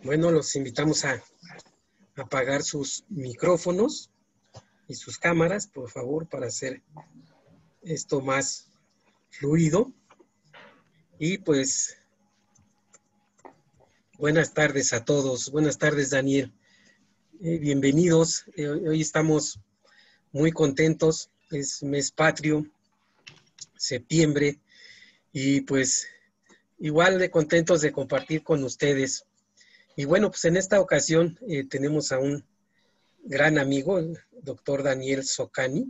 Bueno, los invitamos a apagar sus micrófonos y sus cámaras, por favor, para hacer esto más fluido. Y pues, buenas tardes a todos. Buenas tardes, Daniel. Bienvenidos. Hoy estamos muy contentos. Es mes patrio, septiembre, y pues igual de contentos de compartir con ustedes. Y bueno, pues en esta ocasión tenemos a un gran amigo, el doctor Daniel Socani.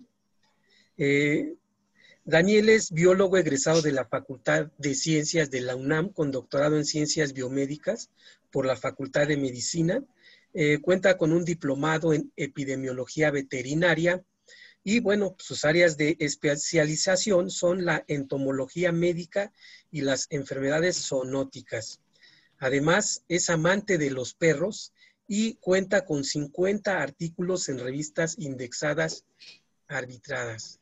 Daniel es biólogo egresado de la Facultad de Ciencias de la UNAM, con doctorado en Ciencias Biomédicas por la Facultad de Medicina. Cuenta con un diplomado en Epidemiología Veterinaria y, bueno, sus áreas de especialización son la entomología médica y las enfermedades zoonóticas. Además, es amante de los perros y cuenta con 50 artículos en revistas indexadas arbitradas.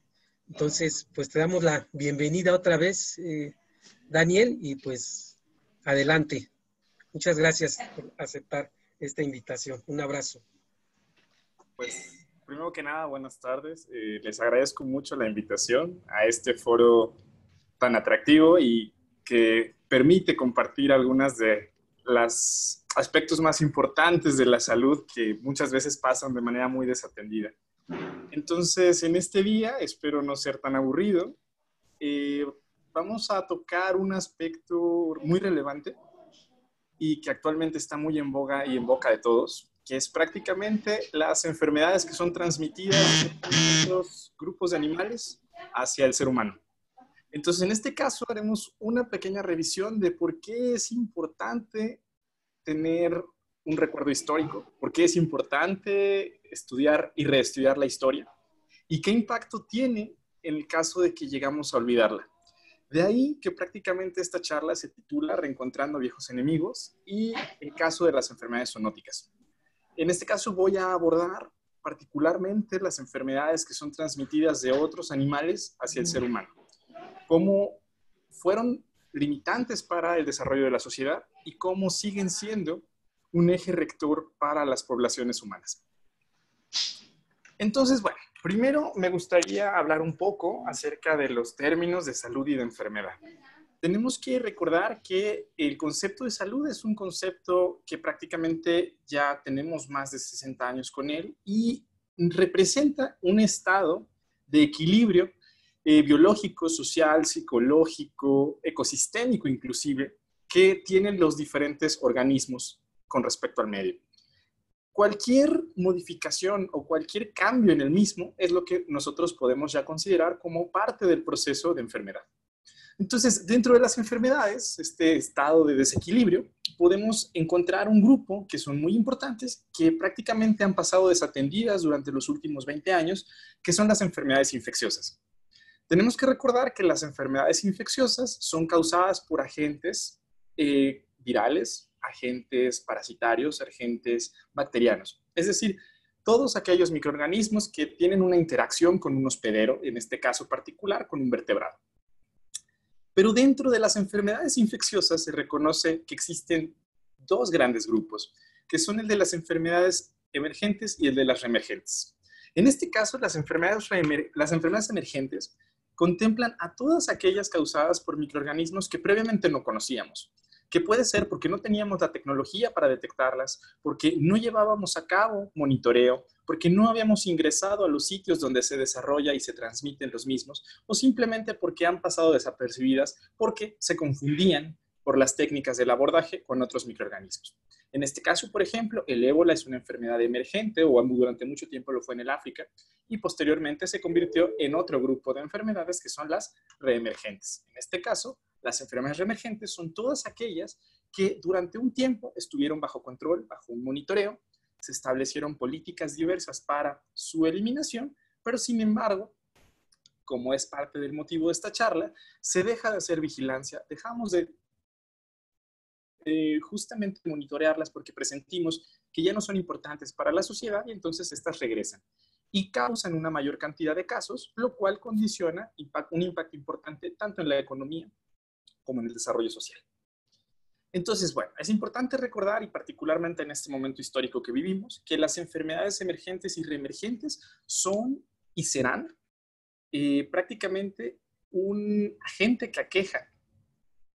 Entonces, pues te damos la bienvenida otra vez, Daniel, y pues adelante. Muchas gracias por aceptar esta invitación. Un abrazo. Pues, primero que nada, buenas tardes. Les agradezco mucho la invitación a este foro tan atractivo y que permite compartir algunas de los aspectos más importantes de la salud que muchas veces pasan de manera muy desatendida. Entonces, en este día, espero no ser tan aburrido, vamos a tocar un aspecto muy relevante y que actualmente está muy en boga y en boca de todos, que es prácticamente las enfermedades que son transmitidas de los grupos de animales hacia el ser humano. Entonces, en este caso, haremos una pequeña revisión de por qué es importante tener un recuerdo histórico, por qué es importante estudiar y reestudiar la historia y qué impacto tiene en el caso de que llegamos a olvidarla. De ahí que prácticamente esta charla se titula Reencontrando viejos enemigos y el caso de las enfermedades zoonóticas. En este caso voy a abordar particularmente las enfermedades que son transmitidas de otros animales hacia el ser humano, cómo fueron limitantes para el desarrollo de la sociedad y cómo siguen siendo un eje rector para las poblaciones humanas. Entonces, bueno, primero me gustaría hablar un poco acerca de los términos de salud y de enfermedad. Tenemos que recordar que el concepto de salud es un concepto que prácticamente ya tenemos más de 60 años con él y representa un estado de equilibrio biológico, social, psicológico, ecosistémico inclusive, que tienen los diferentes organismos con respecto al medio. Cualquier modificación o cualquier cambio en el mismo es lo que nosotros podemos ya considerar como parte del proceso de enfermedad. Entonces, dentro de las enfermedades, este estado de desequilibrio, podemos encontrar un grupo que son muy importantes, que prácticamente han pasado desatendidas durante los últimos 20 años, que son las enfermedades infecciosas. Tenemos que recordar que las enfermedades infecciosas son causadas por agentes virales, agentes parasitarios, agentes bacterianos. Es decir, todos aquellos microorganismos que tienen una interacción con un hospedero, en este caso particular, con un vertebrado. Pero dentro de las enfermedades infecciosas se reconoce que existen dos grandes grupos, que son el de las enfermedades emergentes y el de las reemergentes. En este caso, las enfermedades emergentes contemplan a todas aquellas causadas por microorganismos que previamente no conocíamos, que puede ser porque no teníamos la tecnología para detectarlas, porque no llevábamos a cabo monitoreo, porque no habíamos ingresado a los sitios donde se desarrolla y se transmiten los mismos, o simplemente porque han pasado desapercibidas, porque se confundían por las técnicas del abordaje con otros microorganismos. En este caso, por ejemplo, el ébola es una enfermedad emergente, o durante mucho tiempo lo fue en el África, y posteriormente se convirtió en otro grupo de enfermedades que son las reemergentes. En este caso, las enfermedades reemergentes son todas aquellas que durante un tiempo estuvieron bajo control, bajo un monitoreo, se establecieron políticas diversas para su eliminación, pero sin embargo, como es parte del motivo de esta charla, se deja de hacer vigilancia, dejamos de justamente monitorearlas porque presentimos que ya no son importantes para la sociedad y entonces estas regresan y causan una mayor cantidad de casos, lo cual condiciona un impacto importante tanto en la economía como en el desarrollo social. Entonces, bueno, es importante recordar, y particularmente en este momento histórico que vivimos, que las enfermedades emergentes y reemergentes son y serán prácticamente un agente que aqueja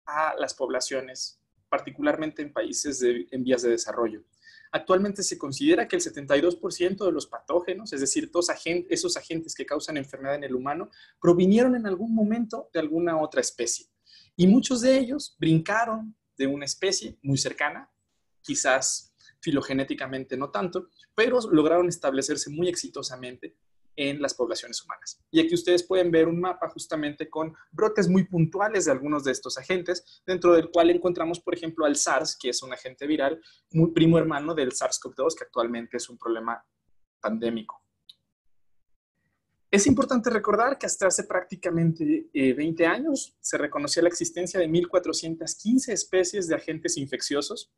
a las poblaciones, particularmente en países en vías de desarrollo. Actualmente se considera que el 72% de los patógenos, es decir, esos agentes que causan enfermedad en el humano, provinieron en algún momento de alguna otra especie. Y muchos de ellos brincaron de una especie muy cercana, quizás filogenéticamente no tanto, pero lograron establecerse muy exitosamente en las poblaciones humanas. Y aquí ustedes pueden ver un mapa justamente con brotes muy puntuales de algunos de estos agentes, dentro del cual encontramos, por ejemplo, al SARS, que es un agente viral muy primo hermano del SARS-CoV-2, que actualmente es un problema pandémico. Es importante recordar que hasta hace prácticamente 20 años se reconocía la existencia de 1.415 especies de agentes infecciosos,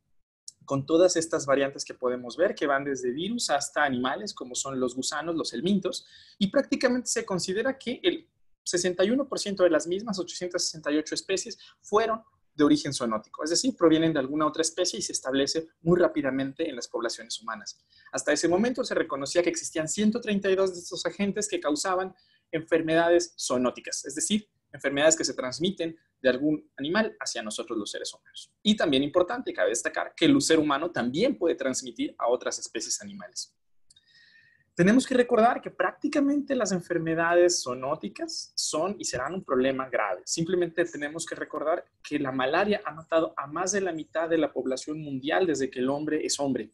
con todas estas variantes que podemos ver, que van desde virus hasta animales, como son los gusanos, los helmintos, y prácticamente se considera que el 61% de las mismas, 868 especies, fueron de origen zoonótico, es decir, provienen de alguna otra especie y se establece muy rápidamente en las poblaciones humanas. Hasta ese momento se reconocía que existían 132 de estos agentes que causaban enfermedades zoonóticas, es decir, enfermedades que se transmiten de algún animal hacia nosotros los seres humanos. Y también importante, cabe destacar, que el ser humano también puede transmitir a otras especies animales. Tenemos que recordar que prácticamente las enfermedades zoonóticas son y serán un problema grave. Simplemente tenemos que recordar que la malaria ha matado a más de la mitad de la población mundial desde que el hombre es hombre.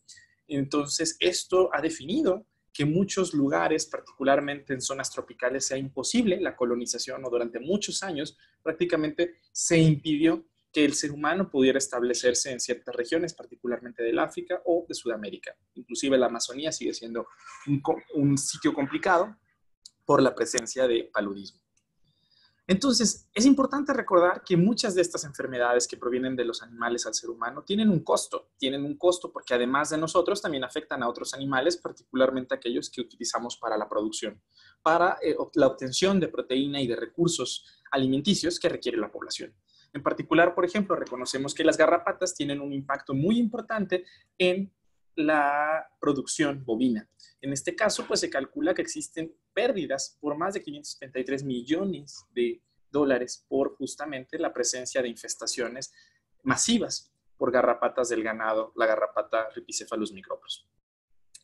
Entonces, esto ha definido que en muchos lugares, particularmente en zonas tropicales, sea imposible la colonización, o durante muchos años prácticamente se impidió que el ser humano pudiera establecerse en ciertas regiones, particularmente del África o de Sudamérica. Inclusive la Amazonía sigue siendo un sitio complicado por la presencia de paludismo. Entonces, es importante recordar que muchas de estas enfermedades que provienen de los animales al ser humano tienen un costo porque además de nosotros también afectan a otros animales, particularmente aquellos que utilizamos para la producción, para la obtención de proteína y de recursos alimenticios que requiere la población. En particular, por ejemplo, reconocemos que las garrapatas tienen un impacto muy importante en la producción bovina. En este caso, pues se calcula que existen pérdidas por más de 573 millones de dólares por justamente la presencia de infestaciones masivas por garrapatas del ganado, la garrapata Rhipicephalus micropros.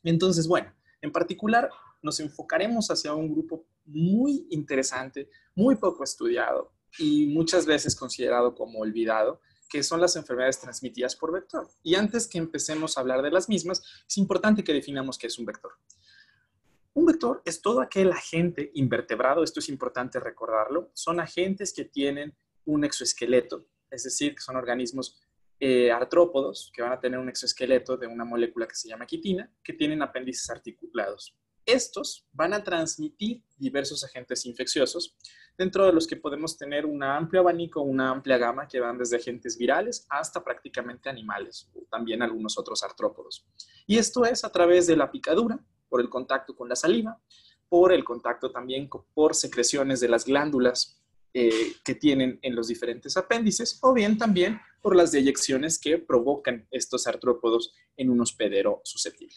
Entonces, bueno, en particular nos enfocaremos hacia un grupo muy interesante, muy poco estudiado y muchas veces considerado como olvidado, que son las enfermedades transmitidas por vector. Y antes que empecemos a hablar de las mismas, es importante que definamos qué es un vector. Un vector es todo aquel agente invertebrado, esto es importante recordarlo, son agentes que tienen un exoesqueleto, es decir, que son organismos artrópodos que van a tener un exoesqueleto de una molécula que se llama quitina, que tienen apéndices articulados. Estos van a transmitir diversos agentes infecciosos, dentro de los que podemos tener un amplio abanico, una amplia gama que van desde agentes virales hasta prácticamente animales, o también algunos otros artrópodos. Y esto es a través de la picadura, por el contacto con la saliva, por el contacto también por secreciones de las glándulas que tienen en los diferentes apéndices, o bien también por las deyecciones que provocan estos artrópodos en un hospedero susceptible.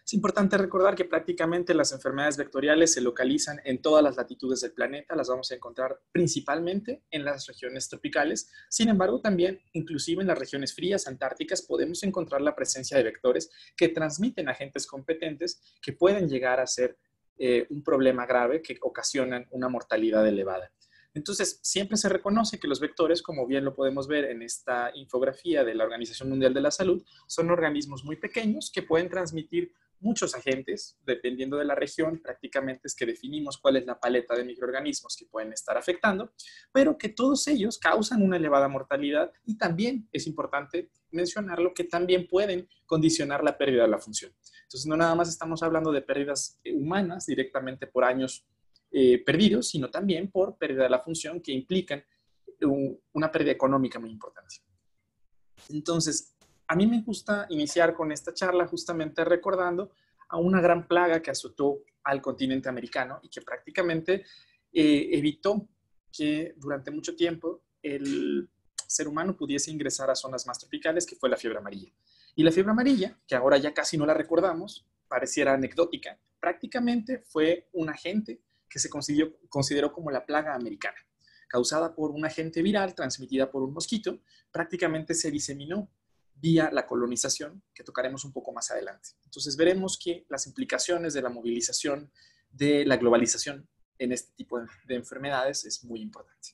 Es importante recordar que prácticamente las enfermedades vectoriales se localizan en todas las latitudes del planeta, las vamos a encontrar principalmente en las regiones tropicales. Sin embargo, también, inclusive en las regiones frías, antárticas, podemos encontrar la presencia de vectores que transmiten agentes competentes que pueden llegar a ser un problema grave que ocasionan una mortalidad elevada. Entonces, siempre se reconoce que los vectores, como bien lo podemos ver en esta infografía de la Organización Mundial de la Salud, son organismos muy pequeños que pueden transmitir muchos agentes, dependiendo de la región, prácticamente es que definimos cuál es la paleta de microorganismos que pueden estar afectando, pero que todos ellos causan una elevada mortalidad y también es importante mencionarlo que también pueden condicionar la pérdida de la función. Entonces, no nada más estamos hablando de pérdidas humanas directamente por años perdidos, sino también por pérdida de la función que implican una pérdida económica muy importante. Entonces, a mí me gusta iniciar con esta charla justamente recordando a una gran plaga que azotó al continente americano y que prácticamente evitó que durante mucho tiempo ser humano pudiese ingresar a zonas más tropicales, que fue la fiebre amarilla. Y la fiebre amarilla, que ahora ya casi no la recordamos, pareciera anecdótica, prácticamente fue un agente que se consideró como la plaga americana, causada por un agente viral transmitida por un mosquito. Prácticamente se diseminó vía la colonización, que tocaremos un poco más adelante. Entonces veremos que las implicaciones de la movilización, de la globalización en este tipo de enfermedades es muy importante.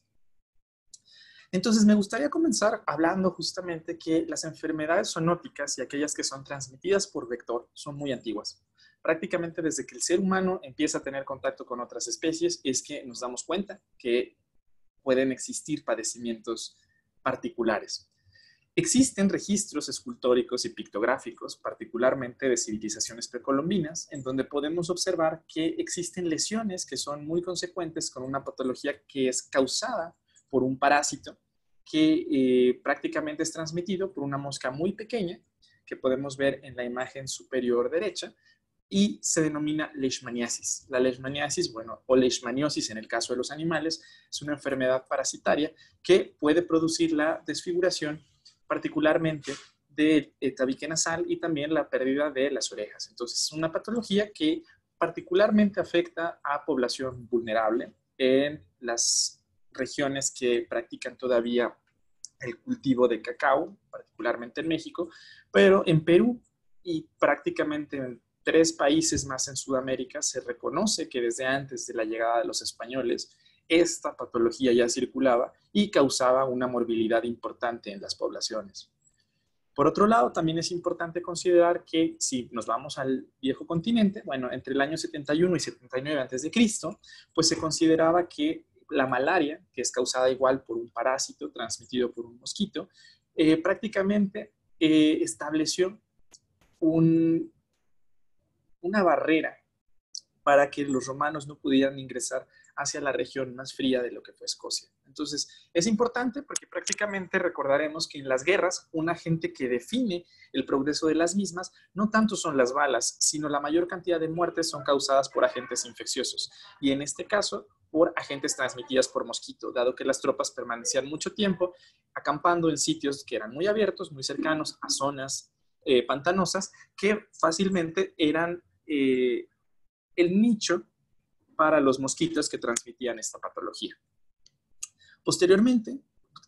Entonces me gustaría comenzar hablando justamente que las enfermedades zoonóticas y aquellas que son transmitidas por vector son muy antiguas. Prácticamente desde que el ser humano empieza a tener contacto con otras especies es que nos damos cuenta que pueden existir padecimientos particulares. Existen registros escultóricos y pictográficos, particularmente de civilizaciones precolombinas, en donde podemos observar que existen lesiones que son muy consecuentes con una patología que es causada por un parásito que prácticamente es transmitido por una mosca muy pequeña, que podemos ver en la imagen superior derecha, y se denomina leishmaniasis. La leishmaniasis, bueno, o leishmaniosis en el caso de los animales, es una enfermedad parasitaria que puede producir la desfiguración particularmente del tabique nasal y también la pérdida de las orejas. Entonces, es una patología que particularmente afecta a población vulnerable en las regiones que practican todavía el cultivo de cacao, particularmente en México, pero en Perú y prácticamente en 3 países más en Sudamérica se reconoce que desde antes de la llegada de los españoles esta patología ya circulaba y causaba una morbilidad importante en las poblaciones. Por otro lado, también es importante considerar que si nos vamos al viejo continente, bueno, entre el año 71 y 79 a.C., pues se consideraba que la malaria, que es causada igual por un parásito transmitido por un mosquito, prácticamente estableció una barrera para que los romanos no pudieran ingresar hacia la región más fría de lo que fue Escocia. Entonces, es importante porque prácticamente recordaremos que en las guerras, un agente que define el progreso de las mismas no tanto son las balas, sino la mayor cantidad de muertes son causadas por agentes infecciosos. Y en este caso, por agentes transmitidas por mosquito, dado que las tropas permanecían mucho tiempo acampando en sitios que eran muy abiertos, muy cercanos a zonas pantanosas, que fácilmente eran el nicho para los mosquitos que transmitían esta patología. Posteriormente,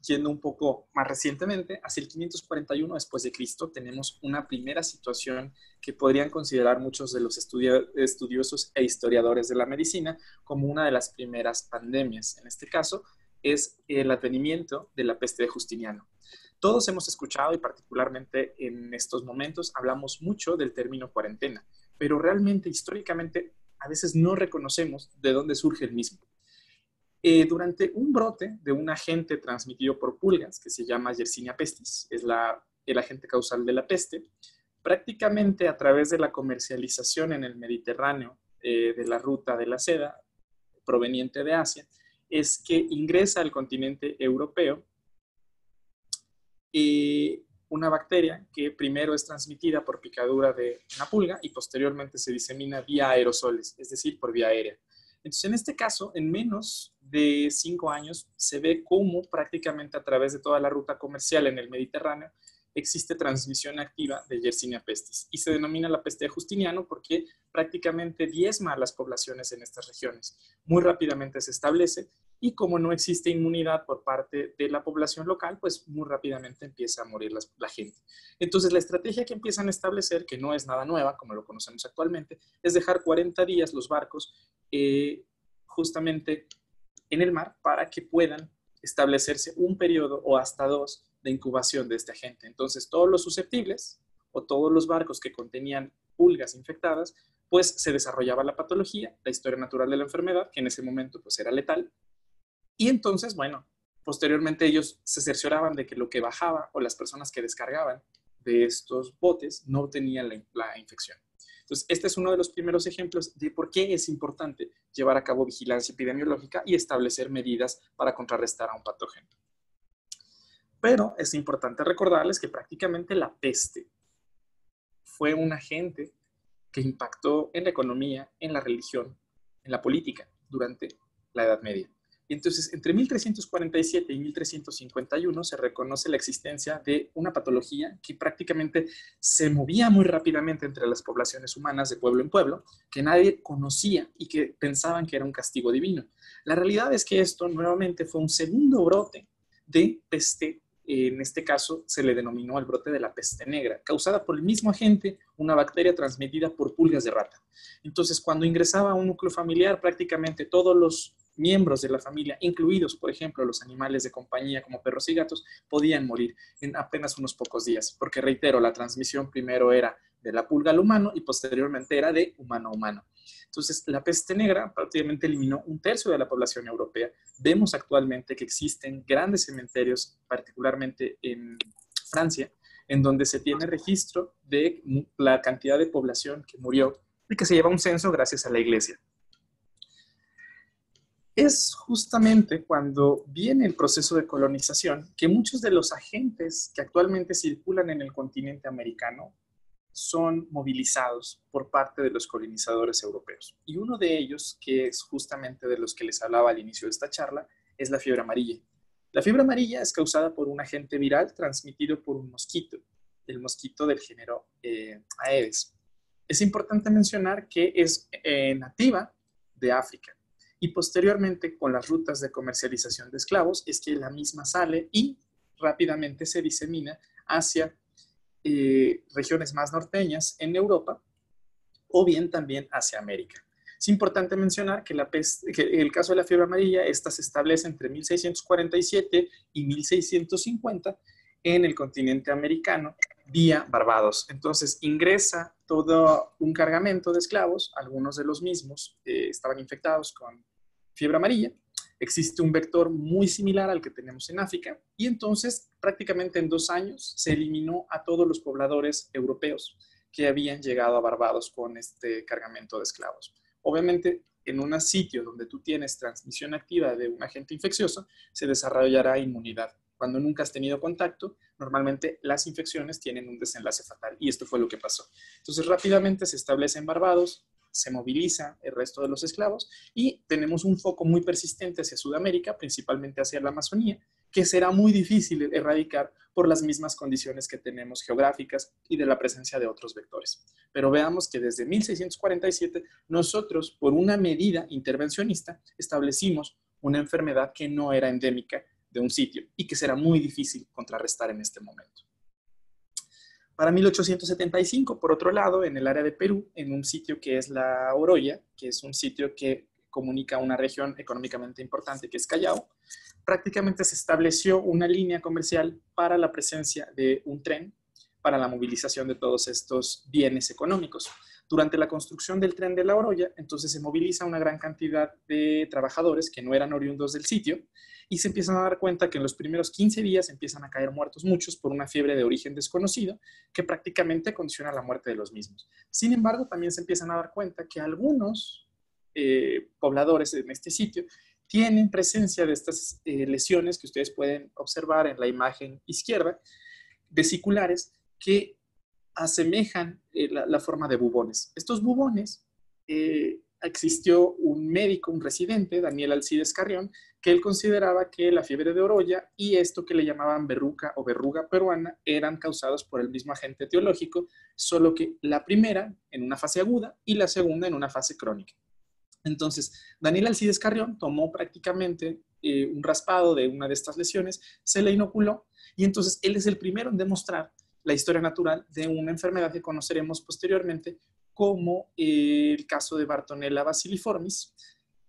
yendo un poco más recientemente, hacia el 541 después de Cristo, tenemos una primera situación que podrían considerar muchos de los estudiosos e historiadores de la medicina como una de las primeras pandemias. En este caso, es el advenimiento de la peste de Justiniano. Todos hemos escuchado, y particularmente en estos momentos, hablamos mucho del término cuarentena, pero realmente, históricamente, a veces no reconocemos de dónde surge el mismo. Durante un brote de un agente transmitido por pulgas, que se llama Yersinia pestis, es el agente causal de la peste, prácticamente a través de la comercialización en el Mediterráneo de la ruta de la seda, proveniente de Asia, es que ingresa al continente europeo una bacteria que primero es transmitida por picadura de una pulga y posteriormente se disemina vía aerosoles, es decir, por vía aérea. Entonces, en este caso, en menos de 5 años, se ve cómo prácticamente a través de toda la ruta comercial en el Mediterráneo existe transmisión activa de Yersinia pestis y se denomina la peste de Justiniano porque prácticamente diezma a las poblaciones en estas regiones. Muy rápidamente se establece y como no existe inmunidad por parte de la población local, pues muy rápidamente empieza a morir la gente. Entonces la estrategia que empiezan a establecer, que no es nada nueva, como lo conocemos actualmente, es dejar 40 días los barcos justamente en el mar para que puedan establecerse un periodo o hasta 2 de incubación de este agente. Entonces todos los susceptibles o todos los barcos que contenían pulgas infectadas, pues se desarrollaba la patología, la historia natural de la enfermedad, que en ese momento pues era letal. Y entonces, bueno, posteriormente ellos se cercioraban de que lo que bajaba o las personas que descargaban de estos botes no tenían la infección. Entonces, este es uno de los primeros ejemplos de por qué es importante llevar a cabo vigilancia epidemiológica y establecer medidas para contrarrestar a un patógeno. Pero es importante recordarles que prácticamente la peste fue un agente que impactó en la economía, en la religión, en la política durante la Edad Media. Y entonces, entre 1347 y 1351 se reconoce la existencia de una patología que prácticamente se movía muy rápidamente entre las poblaciones humanas de pueblo en pueblo, que nadie conocía y que pensaban que era un castigo divino. La realidad es que esto nuevamente fue un segundo brote de peste. En este caso se le denominó el brote de la peste negra, causada por el mismo agente, una bacteria transmitida por pulgas de rata. Entonces, cuando ingresaba a un núcleo familiar, prácticamente todos los miembros de la familia, incluidos, por ejemplo, los animales de compañía como perros y gatos, podían morir en apenas unos pocos días, porque reitero, la transmisión primero era de la pulga al humano y posteriormente era de humano a humano. Entonces, la peste negra prácticamente eliminó un tercio de la población europea. Vemos actualmente que existen grandes cementerios, particularmente en Francia, en donde se tiene registro de la cantidad de población que murió y que se lleva un censo gracias a la iglesia. Es justamente cuando viene el proceso de colonización que muchos de los agentes que actualmente circulan en el continente americano son movilizados por parte de los colonizadores europeos. Y uno de ellos, que es justamente de los que les hablaba al inicio de esta charla, es la fiebre amarilla. La fiebre amarilla es causada por un agente viral transmitido por un mosquito, el mosquito del género Aedes. Es importante mencionar que es nativa de África. Y posteriormente, con las rutas de comercialización de esclavos, es que la misma sale y rápidamente se disemina hacia regiones más norteñas en Europa o bien también hacia América. Es importante mencionar que, que el caso de la fiebre amarilla, esta se establece entre 1647 y 1650 en el continente americano vía Barbados. Entonces ingresa todo un cargamento de esclavos, algunos de los mismos estaban infectados con fiebre amarilla. Existe un vector muy similar al que tenemos en África y entonces prácticamente en 2 años se eliminó a todos los pobladores europeos que habían llegado a Barbados con este cargamento de esclavos. Obviamente, en un sitio donde tú tienes transmisión activa de un agente infeccioso, se desarrollará inmunidad. Cuando nunca has tenido contacto, normalmente las infecciones tienen un desenlace fatal y esto fue lo que pasó. Entonces rápidamente se establece en Barbados, se moviliza el resto de los esclavos y tenemos un foco muy persistente hacia Sudamérica, principalmente hacia la Amazonía, que será muy difícil erradicar por las mismas condiciones que tenemos geográficas y de la presencia de otros vectores. Pero veamos que desde 1647 nosotros, por una medida intervencionista, establecimos una enfermedad que no era endémica de un sitio y que será muy difícil contrarrestar en este momento. Para 1875, por otro lado, en el área de Perú, en un sitio que es la Oroya, que es un sitio que comunica una región económicamente importante que es Callao, prácticamente se estableció una línea comercial para la presencia de un tren para la movilización de todos estos bienes económicos. Durante la construcción del tren de la Oroya, entonces se moviliza una gran cantidad de trabajadores que no eran oriundos del sitio y se empiezan a dar cuenta que en los primeros 15 días empiezan a caer muertos muchos por una fiebre de origen desconocido que prácticamente condiciona la muerte de los mismos. Sin embargo, también se empiezan a dar cuenta que algunos pobladores en este sitio tienen presencia de estas lesiones que ustedes pueden observar en la imagen izquierda, vesiculares, que asemejan la forma de bubones. Estos bubones, existió un médico, un residente, Daniel Alcides Carrión, que él consideraba que la fiebre de Oroya y esto que le llamaban verruca o verruga peruana eran causados por el mismo agente etiológico, solo que la primera en una fase aguda y la segunda en una fase crónica. Entonces, Daniel Alcides Carrión tomó prácticamente un raspado de una de estas lesiones, se le inoculó y entonces él es el primero en demostrar la historia natural de una enfermedad que conoceremos posteriormente como el caso de Bartonella bacilliformis.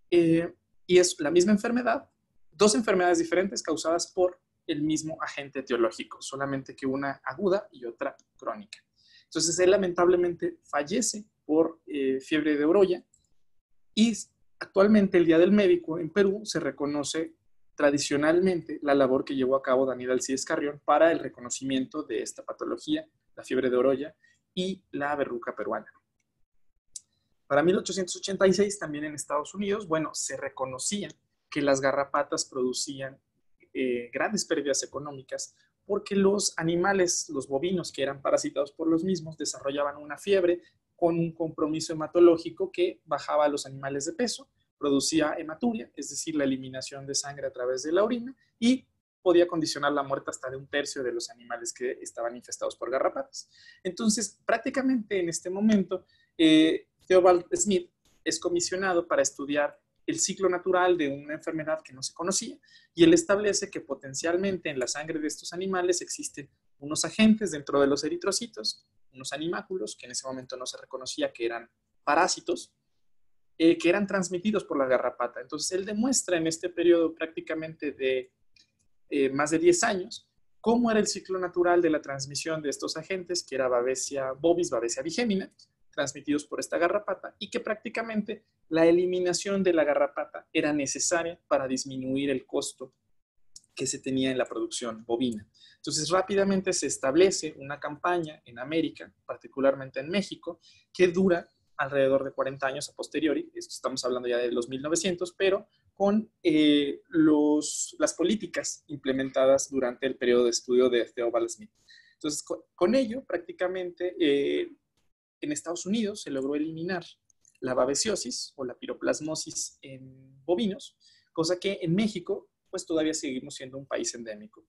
Y es la misma enfermedad, 2 enfermedades diferentes causadas por el mismo agente etiológico, solamente que una aguda y otra crónica. Entonces, él lamentablemente fallece por fiebre de Oroya y actualmente el Día del Médico en Perú se reconoce tradicionalmente la labor que llevó a cabo Daniel Alcides Carrión para el reconocimiento de esta patología, la fiebre de Oroya y la verruca peruana. Para 1886, también en Estados Unidos, bueno, se reconocía que las garrapatas producían grandes pérdidas económicas porque los animales, los bovinos que eran parasitados por los mismos, desarrollaban una fiebre con un compromiso hematológico que bajaba a los animales de peso, producía hematuria, es decir, la eliminación de sangre a través de la orina, y podía condicionar la muerte hasta de un tercio de los animales que estaban infestados por garrapatas. Entonces, prácticamente en este momento, Theobald Smith es comisionado para estudiar el ciclo natural de una enfermedad que no se conocía, y él establece que potencialmente en la sangre de estos animales existen unos agentes dentro de los eritrocitos, unos animáculos, que en ese momento no se reconocía que eran parásitos, que eran transmitidos por la garrapata. Entonces, él demuestra en este periodo prácticamente de más de 10 años cómo era el ciclo natural de la transmisión de estos agentes, que era Babesia bovis, Babesia bigemina, transmitidos por esta garrapata, y que prácticamente la eliminación de la garrapata era necesaria para disminuir el costo que se tenía en la producción bovina. Entonces, rápidamente se establece una campaña en América, particularmente en México, que dura alrededor de 40 años a posteriori. Estamos hablando ya de los 1900, pero con las políticas implementadas durante el periodo de estudio de Theobald Smith. Entonces, con ello, prácticamente, en Estados Unidos se logró eliminar la babesiosis o la piroplasmosis en bovinos, cosa que en México pues todavía seguimos siendo un país endémico.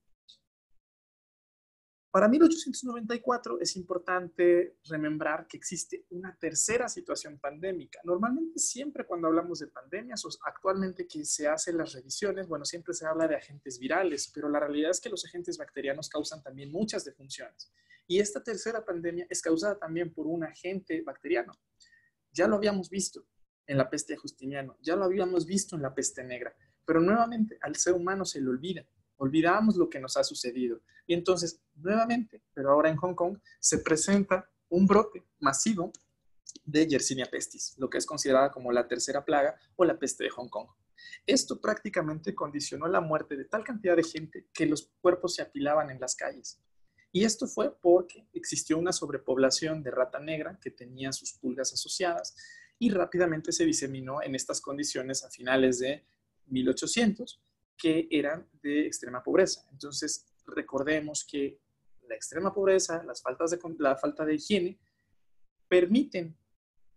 Para 1894 es importante remembrar que existe una tercera situación pandémica. Normalmente siempre cuando hablamos de pandemias o actualmente que se hacen las revisiones, bueno, siempre se habla de agentes virales, pero la realidad es que los agentes bacterianos causan también muchas defunciones. Y esta tercera pandemia es causada también por un agente bacteriano. Ya lo habíamos visto en la peste de Justiniano, ya lo habíamos visto en la peste negra, pero nuevamente al ser humano se le olvida. Olvidamos lo que nos ha sucedido. Y entonces, nuevamente, pero ahora en Hong Kong, se presenta un brote masivo de Yersinia pestis, lo que es considerada como la tercera plaga o la peste de Hong Kong. Esto prácticamente condicionó la muerte de tal cantidad de gente que los cuerpos se apilaban en las calles. Y esto fue porque existió una sobrepoblación de rata negra que tenía sus pulgas asociadas y rápidamente se diseminó en estas condiciones a finales de 1800, que eran de extrema pobreza. Entonces, recordemos que la extrema pobreza, la falta de higiene, permiten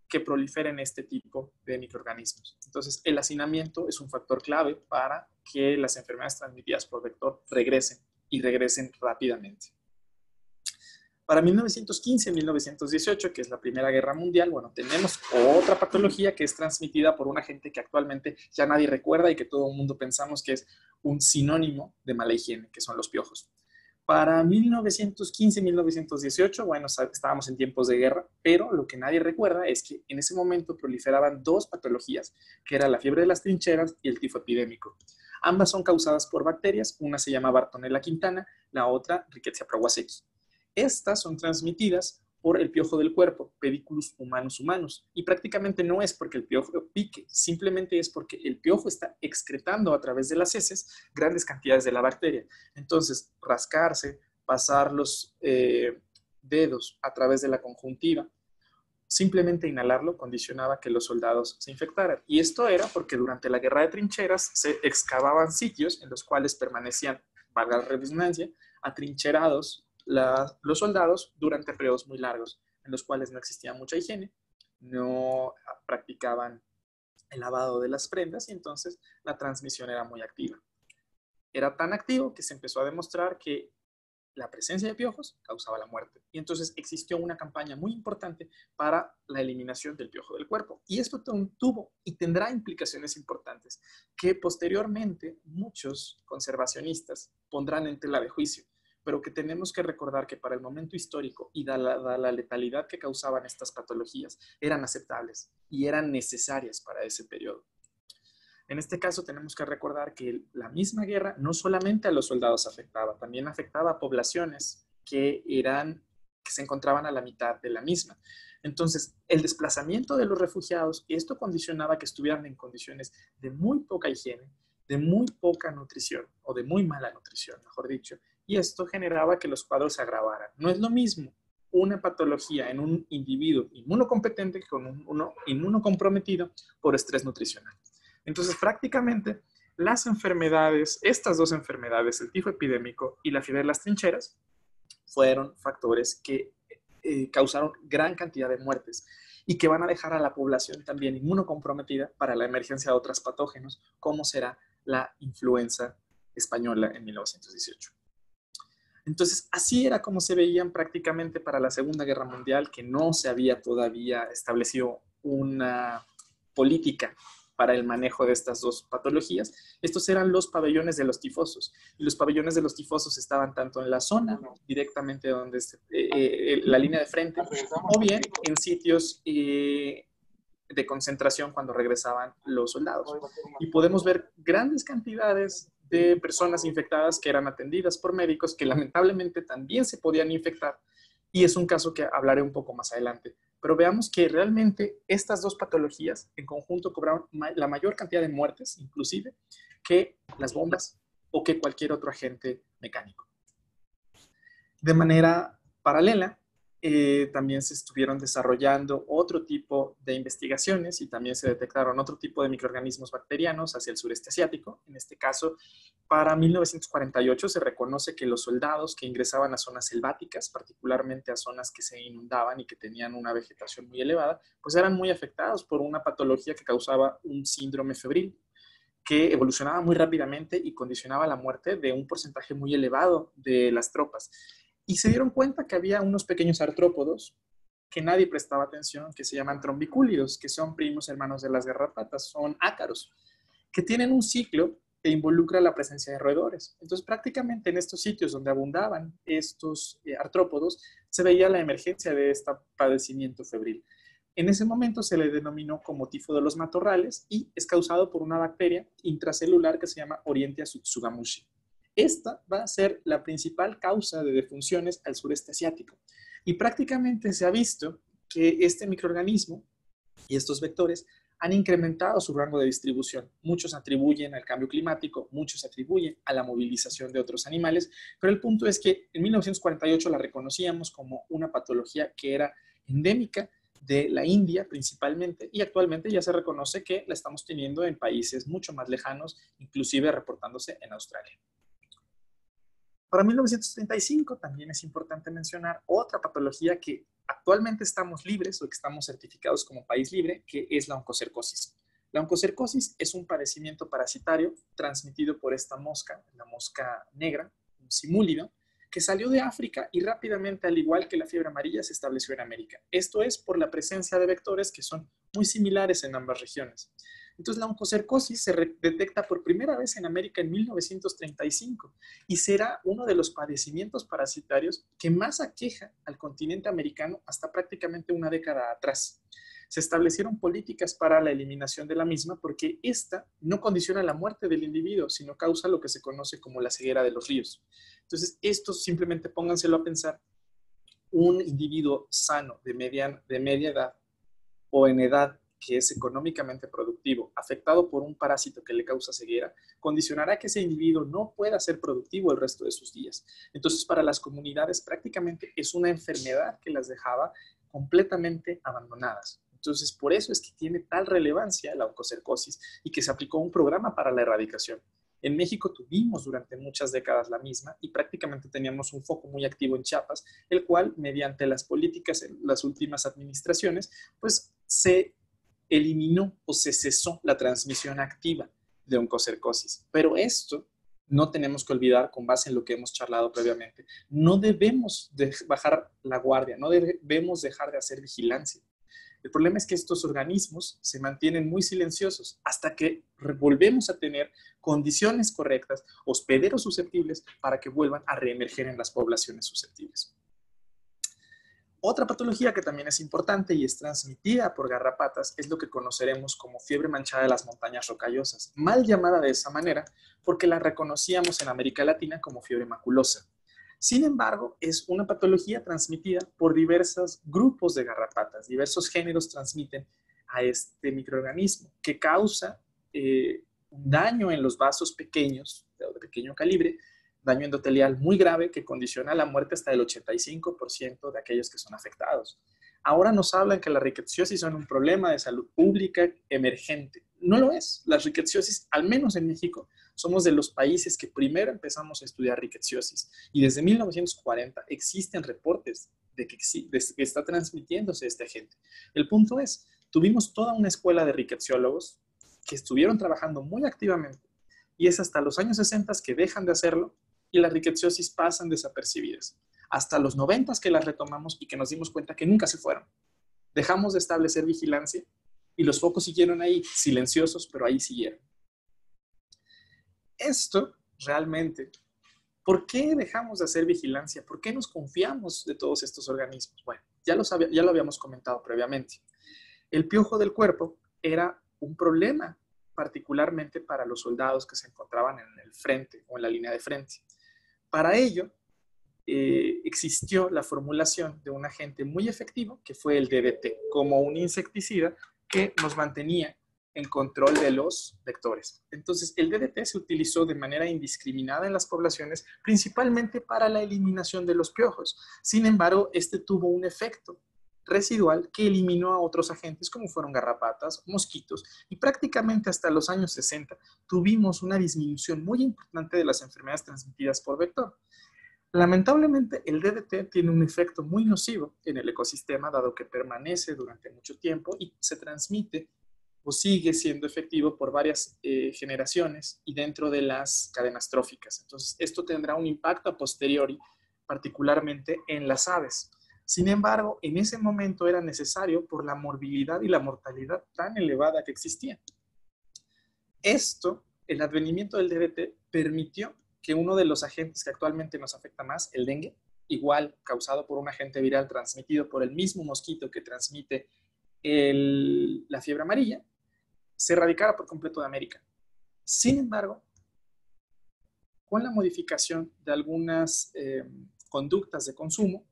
que proliferen este tipo de microorganismos. Entonces, el hacinamiento es un factor clave para que las enfermedades transmitidas por vector regresen y regresen rápidamente. Para 1915-1918, que es la Primera Guerra Mundial, bueno, tenemos otra patología que es transmitida por un agente que actualmente ya nadie recuerda y que todo el mundo pensamos que es un sinónimo de mala higiene, que son los piojos. Para 1915-1918, bueno, estábamos en tiempos de guerra, pero lo que nadie recuerda es que en ese momento proliferaban dos patologías, que era la fiebre de las trincheras y el tifo epidémico. Ambas son causadas por bacterias, una se llama Bartonella quintana, la otra Rickettsia prowazekii. Estas son transmitidas por el piojo del cuerpo, Pediculus humanus, y prácticamente no es porque el piojo pique, simplemente es porque el piojo está excretando a través de las heces grandes cantidades de la bacteria. Entonces, rascarse, pasar los dedos a través de la conjuntiva, simplemente inhalarlo condicionaba que los soldados se infectaran. Y esto era porque durante la guerra de trincheras se excavaban sitios en los cuales permanecían, valga la redundancia, atrincherados los soldados durante periodos muy largos, en los cuales no existía mucha higiene, no practicaban el lavado de las prendas y entonces la transmisión era muy activa. Era tan activo que se empezó a demostrar que la presencia de piojos causaba la muerte. Y entonces existió una campaña muy importante para la eliminación del piojo del cuerpo. Y esto tuvo y tendrá implicaciones importantes que posteriormente muchos conservacionistas pondrán en tela de juicio, pero que tenemos que recordar que para el momento histórico y dada la letalidad que causaban estas patologías, eran aceptables y eran necesarias para ese periodo. En este caso tenemos que recordar que la misma guerra no solamente a los soldados afectaba, también afectaba a poblaciones que se encontraban a la mitad de la misma. Entonces, el desplazamiento de los refugiados, esto condicionaba que estuvieran en condiciones de muy poca higiene, de muy poca nutrición, o de muy mala nutrición, mejor dicho, y esto generaba que los cuadros se agravaran. No es lo mismo una patología en un individuo inmunocompetente que con uno inmunocomprometido por estrés nutricional. Entonces, prácticamente, estas dos enfermedades, el tifo epidémico y la fiebre de las trincheras, fueron factores que causaron gran cantidad de muertes. y que van a dejar a la población también inmunocomprometida para la emergencia de otros patógenos, como será la influenza española en 1918. Entonces, así era como se veían prácticamente para la Segunda Guerra Mundial, que no se había todavía establecido una política para el manejo de estas dos patologías. Estos eran los pabellones de los tifosos. Y los pabellones de los tifosos estaban tanto en la zona, directamente donde la línea de frente, o bien en sitios de concentración cuando regresaban los soldados. Y podemos ver grandes cantidades de personas infectadas que eran atendidas por médicos que lamentablemente también se podían infectar, y es un caso que hablaré un poco más adelante. Pero veamos que realmente estas dos patologías en conjunto cobraron la mayor cantidad de muertes, inclusive, que las bombas o que cualquier otro agente mecánico. De manera paralela, también se estuvieron desarrollando otro tipo de investigaciones y también se detectaron otro tipo de microorganismos bacterianos hacia el sureste asiático. En este caso, para 1948 se reconoce que los soldados que ingresaban a zonas selváticas, particularmente a zonas que se inundaban y que tenían una vegetación muy elevada, pues eran muy afectados por una patología que causaba un síndrome febril, que evolucionaba muy rápidamente y condicionaba la muerte de un porcentaje muy elevado de las tropas. Y se dieron cuenta que había unos pequeños artrópodos que nadie prestaba atención, que se llaman trombicúlidos, que son primos hermanos de las garrapatas, son ácaros, que tienen un ciclo que involucra la presencia de roedores. Entonces, prácticamente en estos sitios donde abundaban estos artrópodos, se veía la emergencia de este padecimiento febril. En ese momento se le denominó como tifo de los matorrales y es causado por una bacteria intracelular que se llama Orientia tsugamushi. Esta va a ser la principal causa de defunciones al sureste asiático. Y prácticamente se ha visto que este microorganismo y estos vectores han incrementado su rango de distribución. Muchos atribuyen al cambio climático, muchos atribuyen a la movilización de otros animales, pero el punto es que en 1948 la reconocíamos como una patología que era endémica de la India principalmente, y actualmente ya se reconoce que la estamos teniendo en países mucho más lejanos, inclusive reportándose en Australia. Para 1935 también es importante mencionar otra patología que actualmente estamos libres o que estamos certificados como país libre, que es la oncocercosis. La oncocercosis es un padecimiento parasitario transmitido por esta mosca, la mosca negra, un simúlido, que salió de África y rápidamente, al igual que la fiebre amarilla, se estableció en América. Esto es por la presencia de vectores que son muy similares en ambas regiones. Entonces, la oncocercosis se detecta por primera vez en América en 1935 y será uno de los padecimientos parasitarios que más aqueja al continente americano hasta prácticamente una década atrás. Se establecieron políticas para la eliminación de la misma porque esta no condiciona la muerte del individuo, sino causa lo que se conoce como la ceguera de los ríos. Entonces, esto simplemente pónganselo a pensar. Un individuo sano de media edad o en edad que es económicamente productivo, afectado por un parásito que le causa ceguera, condicionará que ese individuo no pueda ser productivo el resto de sus días. Entonces, para las comunidades prácticamente es una enfermedad que las dejaba completamente abandonadas. Entonces, por eso es que tiene tal relevancia la oncocercosis y que se aplicó un programa para la erradicación. En México tuvimos durante muchas décadas la misma y prácticamente teníamos un foco muy activo en Chiapas, el cual, mediante las políticas en las últimas administraciones, pues se eliminó o se cesó la transmisión activa de oncocercosis. Pero esto no tenemos que olvidar, con base en lo que hemos charlado previamente, no debemos bajar la guardia, no debemos dejar de hacer vigilancia. El problema es que estos organismos se mantienen muy silenciosos hasta que volvemos a tener condiciones correctas, hospederos susceptibles, para que vuelvan a reemerger en las poblaciones susceptibles. Otra patología que también es importante y es transmitida por garrapatas es lo que conoceremos como fiebre manchada de las montañas rocallosas, mal llamada de esa manera porque la reconocíamos en América Latina como fiebre maculosa. Sin embargo, es una patología transmitida por diversos grupos de garrapatas, diversos géneros transmiten a este microorganismo que causa un daño en los vasos pequeños, de pequeño calibre, daño endotelial muy grave que condiciona la muerte hasta el 85% de aquellos que son afectados. Ahora nos hablan que las rickettsiosis son un problema de salud pública emergente. No lo es. Las rickettsiosis, al menos en México, somos de los países que primero empezamos a estudiar rickettsiosis. Y desde 1940 existen reportes que está transmitiéndose este agente. El punto es, tuvimos toda una escuela de riqueciólogos que estuvieron trabajando muy activamente y es hasta los años 60 que dejan de hacerlo y las rickettsiosis pasan desapercibidas. Hasta los 90 que las retomamos y que nos dimos cuenta que nunca se fueron. Dejamos de establecer vigilancia y los focos siguieron ahí, silenciosos, pero ahí siguieron. Esto realmente, ¿por qué dejamos de hacer vigilancia? ¿Por qué nos confiamos de todos estos organismos? Bueno, ya lo habíamos comentado previamente. El piojo del cuerpo era un problema, particularmente para los soldados que se encontraban en el frente o en la línea de frente. Para ello, existió la formulación de un agente muy efectivo, que fue el DDT, como un insecticida que nos mantenía en control de los vectores. Entonces, el DDT se utilizó de manera indiscriminada en las poblaciones, principalmente para la eliminación de los piojos. Sin embargo, este tuvo un efecto residual que eliminó a otros agentes como fueron garrapatas, mosquitos, y prácticamente hasta los años 60 tuvimos una disminución muy importante de las enfermedades transmitidas por vector. Lamentablemente, el DDT tiene un efecto muy nocivo en el ecosistema, dado que permanece durante mucho tiempo y se transmite o sigue siendo efectivo por varias generaciones y dentro de las cadenas tróficas. Entonces, esto tendrá un impacto a posteriori, particularmente en las aves. Sin embargo, en ese momento era necesario por la morbilidad y la mortalidad tan elevada que existía. Esto, el advenimiento del DDT, permitió que uno de los agentes que actualmente nos afecta más, el dengue, igual causado por un agente viral transmitido por el mismo mosquito que transmite la fiebre amarilla, se erradicara por completo de América. Sin embargo, con la modificación de algunas conductas de consumo,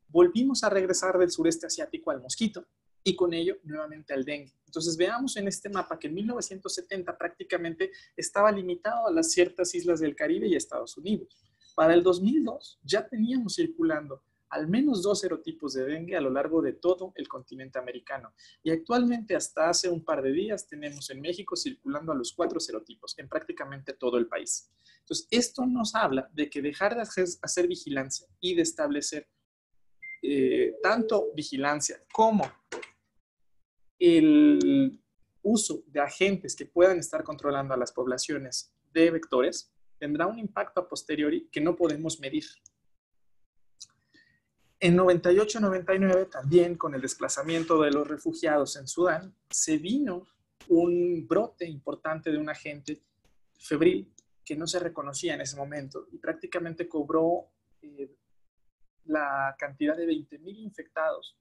volvimos a regresar del sureste asiático al mosquito y con ello nuevamente al dengue. Entonces veamos en este mapa que en 1970 prácticamente estaba limitado a las ciertas islas del Caribe y Estados Unidos. Para el 2002 ya teníamos circulando al menos 2 serotipos de dengue a lo largo de todo el continente americano. Y actualmente, hasta hace un par de días, tenemos en México circulando a los 4 serotipos en prácticamente todo el país. Entonces, esto nos habla de que dejar de hacer vigilancia y de establecer tanto vigilancia como el uso de agentes que puedan estar controlando a las poblaciones de vectores tendrá un impacto a posteriori que no podemos medir. En 98-99 también con el desplazamiento de los refugiados en Sudán se vino un brote importante de un agente febril que no se reconocía en ese momento y prácticamente cobró la cantidad de 20,000 infectados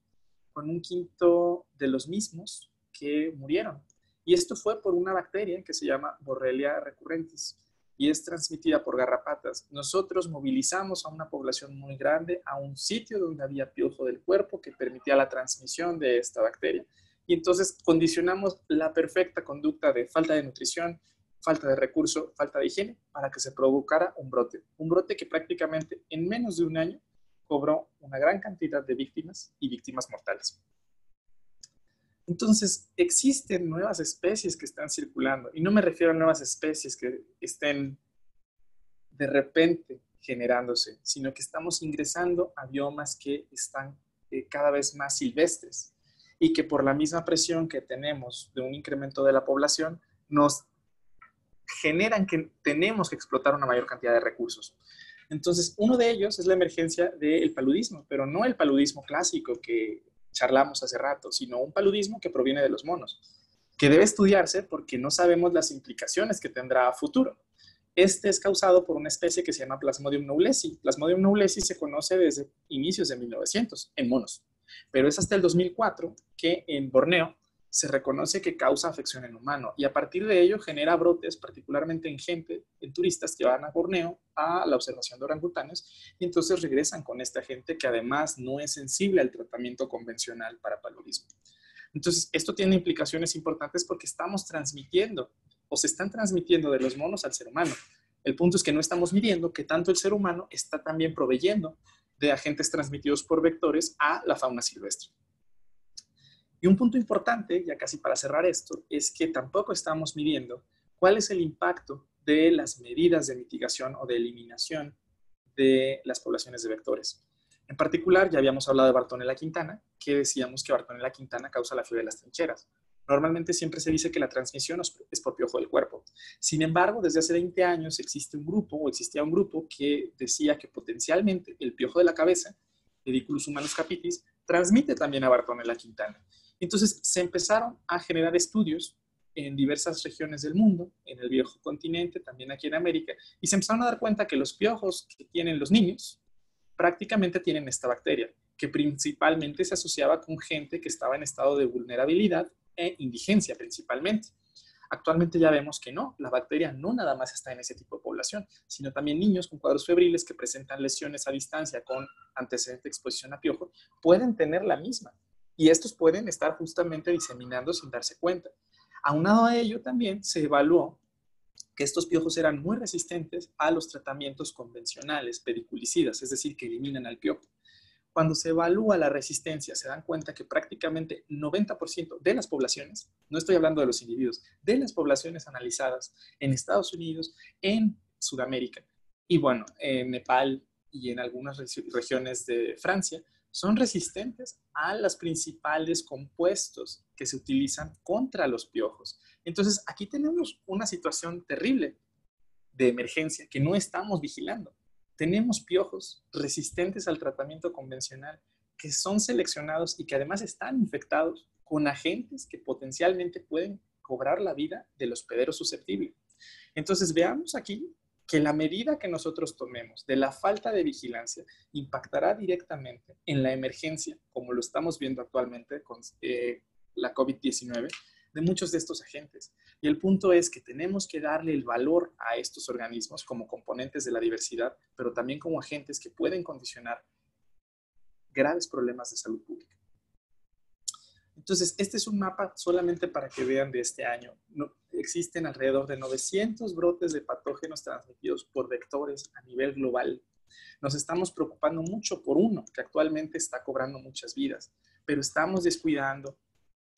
con un quinto de los mismos que murieron. Y esto fue por una bacteria que se llama Borrelia recurrentis y es transmitida por garrapatas. Nosotros movilizamos a una población muy grande a un sitio donde había piojo del cuerpo que permitía la transmisión de esta bacteria. Y entonces condicionamos la perfecta conducta de falta de nutrición, falta de recurso, falta de higiene, para que se provocara un brote. Un brote que prácticamente en menos de un año cobró una gran cantidad de víctimas y víctimas mortales. Entonces, existen nuevas especies que están circulando, y no me refiero a nuevas especies que estén de repente generándose, sino que estamos ingresando a biomas que están cada vez más silvestres y que por la misma presión que tenemos de un incremento de la población, nos generan que tenemos que explotar una mayor cantidad de recursos. Entonces, uno de ellos es la emergencia del paludismo, pero no el paludismo clásico que charlamos hace rato, sino un paludismo que proviene de los monos, que debe estudiarse porque no sabemos las implicaciones que tendrá a futuro. Este es causado por una especie que se llama Plasmodium knowlesi. Plasmodium knowlesi se conoce desde inicios de 1900 en monos, pero es hasta el 2004 que en Borneo se reconoce que causa afección en humano y a partir de ello genera brotes, particularmente en gente, en turistas que van a Borneo a la observación de orangutanes y entonces regresan con esta gente que además no es sensible al tratamiento convencional para paludismo. Entonces, esto tiene implicaciones importantes porque estamos transmitiendo o se están transmitiendo de los monos al ser humano. El punto es que no estamos midiendo que tanto el ser humano está también proveyendo de agentes transmitidos por vectores a la fauna silvestre. Y un punto importante, ya casi para cerrar esto, es que tampoco estamos midiendo cuál es el impacto de las medidas de mitigación o de eliminación de las poblaciones de vectores. En particular, ya habíamos hablado de Bartonella quintana, que decíamos que Bartonella quintana causa la fiebre de las trincheras. Normalmente siempre se dice que la transmisión es por piojo del cuerpo. Sin embargo, desde hace 20 años existía un grupo que decía que potencialmente el piojo de la cabeza, Pediculus humanus capitis, transmite también a Bartonella quintana. Entonces se empezaron a generar estudios en diversas regiones del mundo, en el viejo continente, también aquí en América, y se empezaron a dar cuenta que los piojos que tienen los niños prácticamente tienen esta bacteria, que principalmente se asociaba con gente que estaba en estado de vulnerabilidad e indigencia principalmente. Actualmente ya vemos que no, la bacteria no nada más está en ese tipo de población, sino también niños con cuadros febriles que presentan lesiones a distancia con antecedente de exposición a piojo pueden tener la misma. Y estos pueden estar justamente diseminando sin darse cuenta. Aunado a ello, también se evaluó que estos piojos eran muy resistentes a los tratamientos convencionales pediculicidas, es decir, que eliminan al piojo. Cuando se evalúa la resistencia, se dan cuenta que prácticamente 90% de las poblaciones, no estoy hablando de los individuos, de las poblaciones analizadas en Estados Unidos, en Sudamérica y bueno, en Nepal y en algunas regiones de Francia, son resistentes a los principales compuestos que se utilizan contra los piojos. Entonces, aquí tenemos una situación terrible de emergencia que no estamos vigilando. Tenemos piojos resistentes al tratamiento convencional que son seleccionados y que además están infectados con agentes que potencialmente pueden cobrar la vida del hospedero susceptible. Entonces, veamos aquí que la medida que nosotros tomemos de la falta de vigilancia impactará directamente en la emergencia, como lo estamos viendo actualmente con la COVID-19, de muchos de estos agentes. Y el punto es que tenemos que darle el valor a estos organismos como componentes de la diversidad, pero también como agentes que pueden condicionar graves problemas de salud pública. Entonces, este es un mapa solamente para que vean de este año. Existen alrededor de 900 brotes de patógenos transmitidos por vectores a nivel global. Nos estamos preocupando mucho por uno que actualmente está cobrando muchas vidas, pero estamos descuidando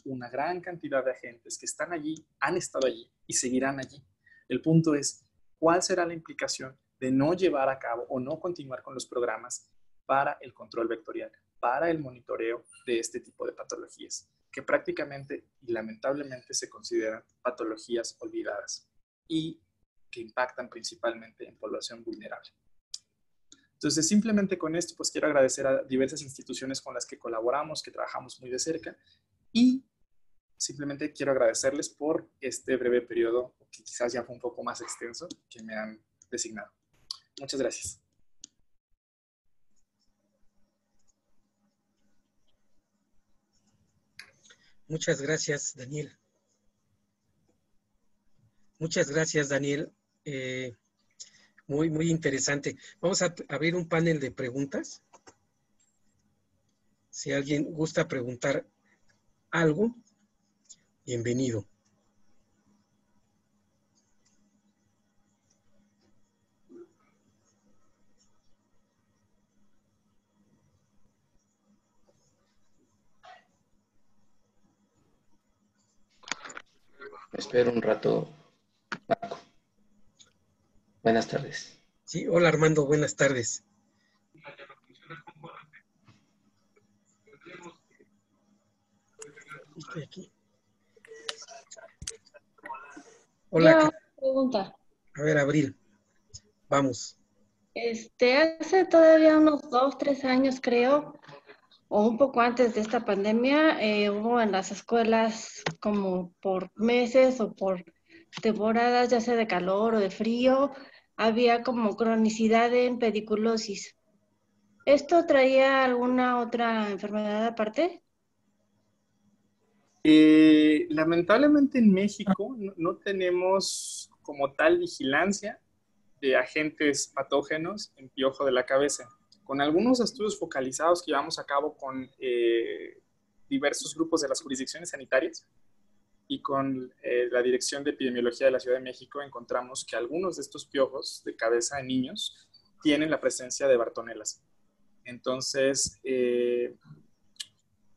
una gran cantidad de agentes que están allí, han estado allí y seguirán allí. El punto es, ¿cuál será la implicación de no llevar a cabo o no continuar con los programas para el control vectorial, para el monitoreo de este tipo de patologías, que prácticamente y lamentablemente se consideran patologías olvidadas y que impactan principalmente en población vulnerable? Entonces, simplemente con esto, pues quiero agradecer a diversas instituciones con las que colaboramos, que trabajamos muy de cerca, y simplemente quiero agradecerles por este breve periodo, que quizás ya fue un poco más extenso, que me han designado. Muchas gracias. Muchas gracias, Daniel. Muchas gracias, Daniel. Muy interesante. Vamos a abrir un panel de preguntas. Si alguien gusta preguntar algo, bienvenido. Espero un rato, Marco. Buenas tardes. Sí, hola Armando, buenas tardes. Estoy aquí. Hola. Pregunta. A ver, Abril. Vamos. Hace todavía unos 2, 3 años creo, o un poco antes de esta pandemia, hubo en las escuelas como por meses o por temporadas, ya sea de calor o de frío, había como cronicidad en pediculosis. ¿Esto traía alguna otra enfermedad aparte? Lamentablemente en México no tenemos como tal vigilancia de agentes patógenos en piojo de la cabeza. Con algunos estudios focalizados que llevamos a cabo con diversos grupos de las jurisdicciones sanitarias y con la Dirección de Epidemiología de la Ciudad de México, encontramos que algunos de estos piojos de cabeza en niños tienen la presencia de bartonelas. Entonces,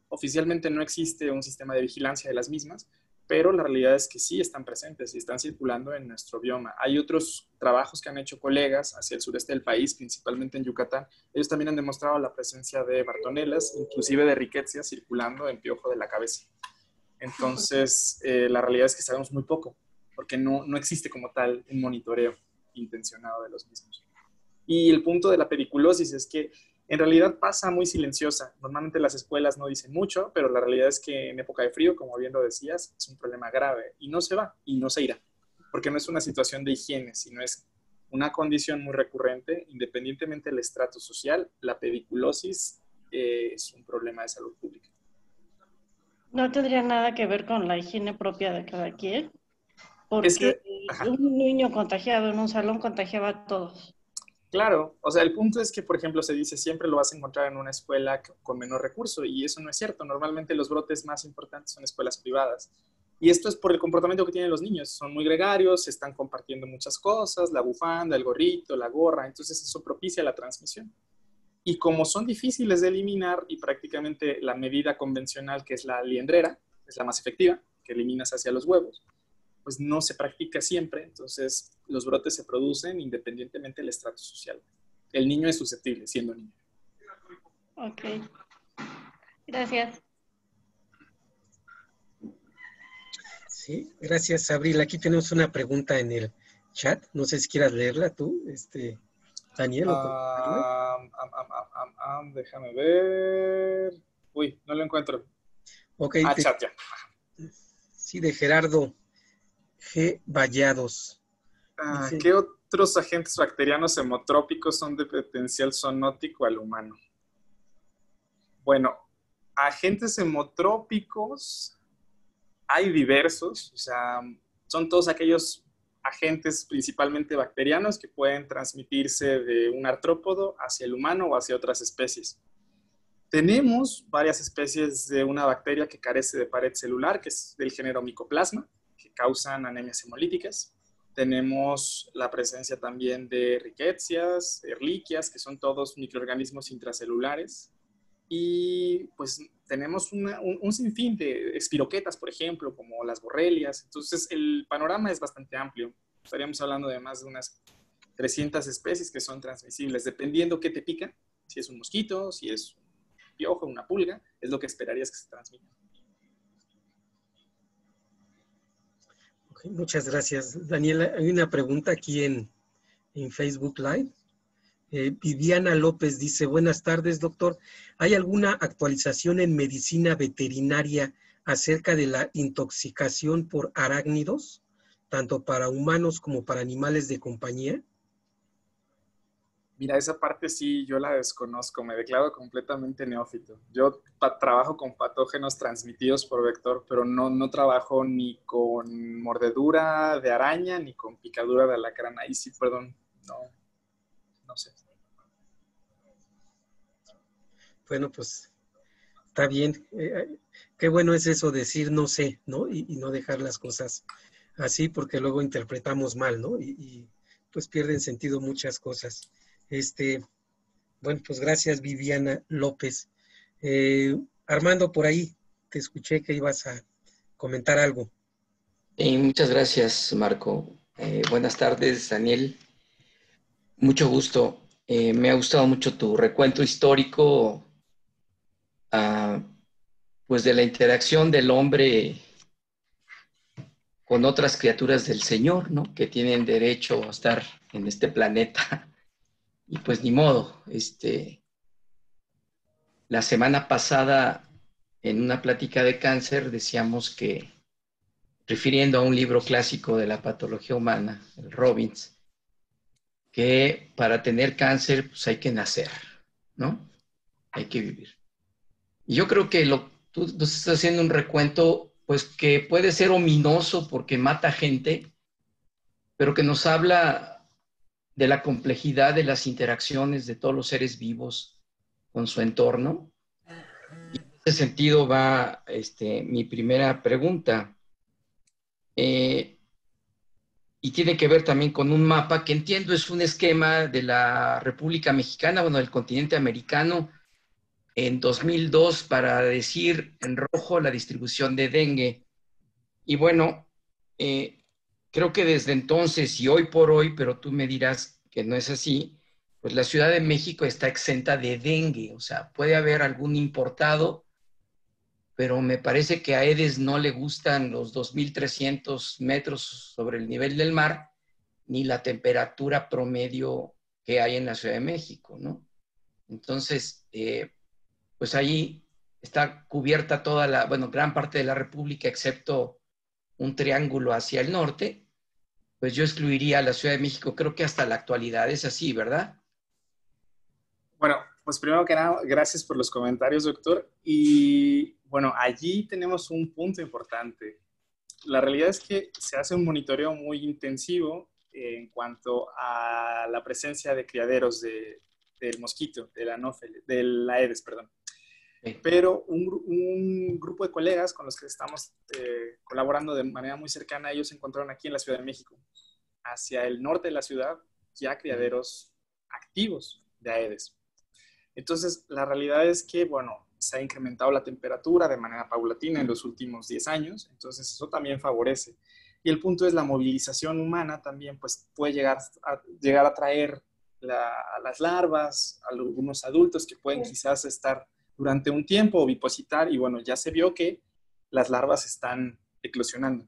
oficialmente no existe un sistema de vigilancia de las mismas, pero la realidad es que sí están presentes y están circulando en nuestro bioma. Hay otros trabajos que han hecho colegas hacia el sureste del país, principalmente en Yucatán. Ellos también han demostrado la presencia de bartonelas, inclusive de riquecias circulando en piojo de la cabeza. Entonces, la realidad es que sabemos muy poco, porque no existe como tal un monitoreo intencionado de los mismos. Y el punto de la pediculosis es que en realidad pasa muy silenciosa. Normalmente las escuelas no dicen mucho, pero la realidad es que en época de frío, como bien lo decías, es un problema grave y no se va y no se irá, porque no es una situación de higiene, sino es una condición muy recurrente. Independientemente del estrato social, la pediculosis es un problema de salud pública. No tendría nada que ver con la higiene propia de cada quien, porque Es que, un niño contagiado en un salón contagiaba a todos. claro, o sea, el punto es que, por ejemplo, se dice siempre lo vas a encontrar en una escuela con menor recurso y eso no es cierto. Normalmente los brotes más importantes son escuelas privadas. Y esto es por el comportamiento que tienen los niños. Son muy gregarios, se están compartiendo muchas cosas, la bufanda, el gorrito, la gorra, entonces eso propicia la transmisión. Y como son difíciles de eliminar y prácticamente la medida convencional, que es la liendrera, es la más efectiva, que eliminas hacia los huevos, pues no se practica siempre, entonces los brotes se producen independientemente del estrato social. El niño es susceptible, siendo niño. Ok, gracias. Sí, gracias, Abril. Aquí tenemos una pregunta en el chat. No sé si quieras leerla tú, Daniel, o contestarla. Déjame ver. Uy, no lo encuentro. Ok, Chat ya. sí, de Gerardo G. Vallados. Dice, ¿Qué otros agentes bacterianos hemotrópicos son de potencial zoonótico al humano? Bueno, agentes hemotrópicos hay diversos, o sea, son todos aquellos agentes principalmente bacterianos que pueden transmitirse de un artrópodo hacia el humano o hacia otras especies. Tenemos varias especies de una bacteria que carece de pared celular, que es del género Mycoplasma, que causan anemias hemolíticas. Tenemos la presencia también de rickettsias, erliquias, que son todos microorganismos intracelulares. Y pues tenemos un sinfín de espiroquetas, por ejemplo, como las borrelias. Entonces el panorama es bastante amplio. Estaríamos hablando de más de unas 300 especies que son transmisibles, dependiendo qué te pica. Si es un mosquito, si es un piojo, una pulga, es lo que esperarías que se transmita. okay, muchas gracias, Daniela. Hay una pregunta aquí en Facebook Live. Viviana López dice, buenas tardes, doctor. ¿Hay alguna actualización en medicina veterinaria acerca de la intoxicación por arácnidos, tanto para humanos como para animales de compañía? Mira, esa parte sí, yo la desconozco, me declaro completamente neófito. Yo trabajo con patógenos transmitidos por vector, pero no trabajo ni con mordedura de araña, ni con picadura de alacrán. Ahí sí, perdón, no sé. Bueno, pues está bien. Qué bueno es eso, decir no sé, ¿no? Y no dejar las cosas así, porque luego interpretamos mal, ¿no? Y pues pierden sentido muchas cosas. Bueno, pues gracias, Viviana López. Armando, por ahí te escuché que ibas a comentar algo. Muchas gracias, Marco. Buenas tardes, Daniel. Mucho gusto. Me ha gustado mucho tu recuento histórico, pues de la interacción del hombre con otras criaturas del Señor, ¿no? Que tienen derecho a estar en este planeta. Y pues ni modo. La semana pasada, en una plática de cáncer, decíamos que, refiriendo a un libro clásico de la patología humana, el Robbins, que para tener cáncer pues hay que nacer, ¿no? Hay que vivir. Y yo creo que tú estás haciendo un recuento pues que puede ser ominoso porque mata gente, pero que nos habla de la complejidad de las interacciones de todos los seres vivos con su entorno. Y en ese sentido va mi primera pregunta. Y tiene que ver también con un mapa que entiendo es un esquema de la República Mexicana, bueno, del continente americano, en 2002 para decir en rojo la distribución de dengue, Y bueno, creo que desde entonces y hoy por hoy, pero tú me dirás que no es así, pues la Ciudad de México está exenta de dengue. O sea, puede haber algún importado, pero me parece que a Aedes no le gustan los 2.300 metros sobre el nivel del mar, ni la temperatura promedio que hay en la Ciudad de México, ¿no? Entonces, pues ahí está cubierta toda la, bueno, gran parte de la República, excepto un triángulo hacia el norte. Pues yo excluiría a la Ciudad de México, creo que hasta la actualidad es así, ¿verdad? Bueno, pues primero que nada, gracias por los comentarios, doctor. Y bueno, allí tenemos un punto importante. La realidad es que se hace un monitoreo muy intensivo en cuanto a la presencia de criaderos del mosquito, de la anófele, del Aedes, perdón. Sí. Pero un grupo de colegas con los que estamos colaborando de manera muy cercana, ellos se encontraron aquí en la Ciudad de México, hacia el norte de la ciudad, ya criaderos activos de Aedes. Entonces, la realidad es que, bueno, se ha incrementado la temperatura de manera paulatina en los últimos 10 años, entonces eso también favorece. Y el punto es la movilización humana también, pues puede llegar a traer a las larvas, a algunos adultos que pueden quizás estar durante un tiempo o vipositar, y bueno, ya se vio que las larvas están eclosionando.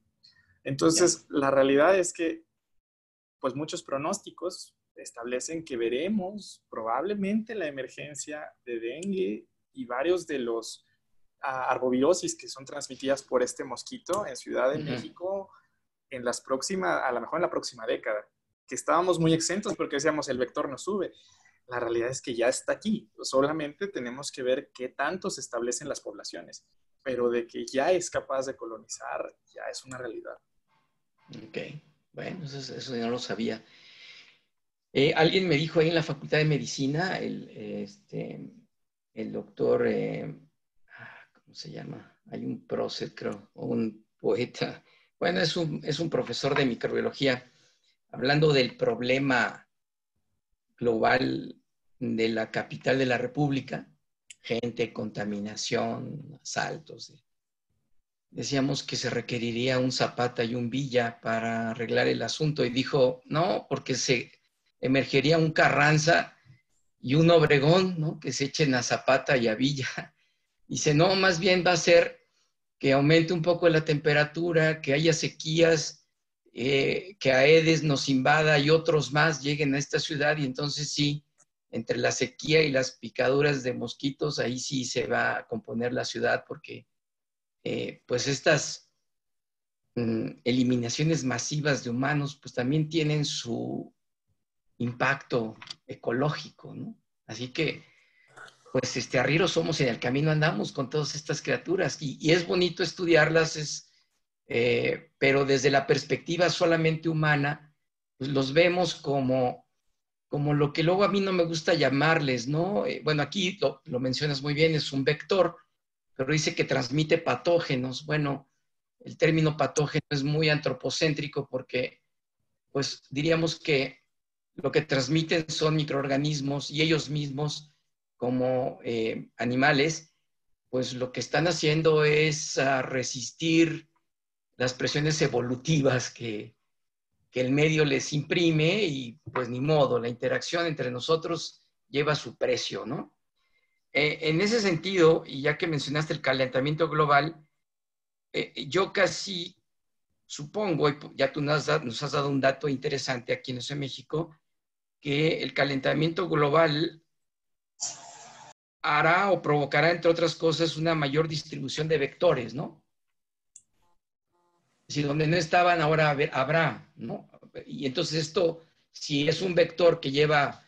Entonces, la realidad es que, pues muchos pronósticos establecen que veremos probablemente la emergencia de dengue y varios de los arbovirosis que son transmitidas por este mosquito en Ciudad de México en las próximas, a lo mejor en la próxima década, que estábamos muy exentos porque decíamos el vector no sube. La realidad es que ya está aquí, solamente tenemos que ver qué tanto se establecen las poblaciones, pero de que ya es capaz de colonizar, ya es una realidad. Ok, bueno, eso ya no lo sabía. Alguien me dijo ahí en la Facultad de Medicina, el doctor, ¿cómo se llama? Hay un prócer, creo, o un poeta. Bueno, es un profesor de microbiología, hablando del problema global de la capital de la República, gente, contaminación, asaltos. Decíamos que se requeriría un Zapata y un Villa para arreglar el asunto, y dijo, no, porque se emergería un Carranza y un Obregón, ¿no? Que se echen a Zapata y a Villa. Dice, no, más bien va a ser que aumente un poco la temperatura, que haya sequías, que Aedes nos invada y otros más lleguen a esta ciudad, y entonces sí, entre la sequía y las picaduras de mosquitos, ahí sí se va a componer la ciudad, porque pues estas eliminaciones masivas de humanos pues también tienen su impacto ecológico, ¿no? Así que pues arrieros somos, en el camino andamos con todas estas criaturas, y es bonito estudiarlas, pero desde la perspectiva solamente humana, pues los vemos como lo que luego a mí no me gusta llamarles, ¿no? Bueno, aquí lo mencionas muy bien, es un vector, pero dice que transmite patógenos. Bueno, el término patógeno es muy antropocéntrico porque, pues diríamos que lo que transmiten son microorganismos, y ellos mismos, como animales, pues lo que están haciendo es resistir las presiones evolutivas que el medio les imprime, y pues ni modo, la interacción entre nosotros lleva su precio, ¿no? En ese sentido, y ya que mencionaste el calentamiento global, yo casi supongo, y ya tú nos has dado un dato interesante aquí en México, que el calentamiento global hará o provocará, entre otras cosas, una mayor distribución de vectores, ¿no? Es decir, donde no estaban, ahora habrá, ¿no? Y entonces esto, si es un vector que lleva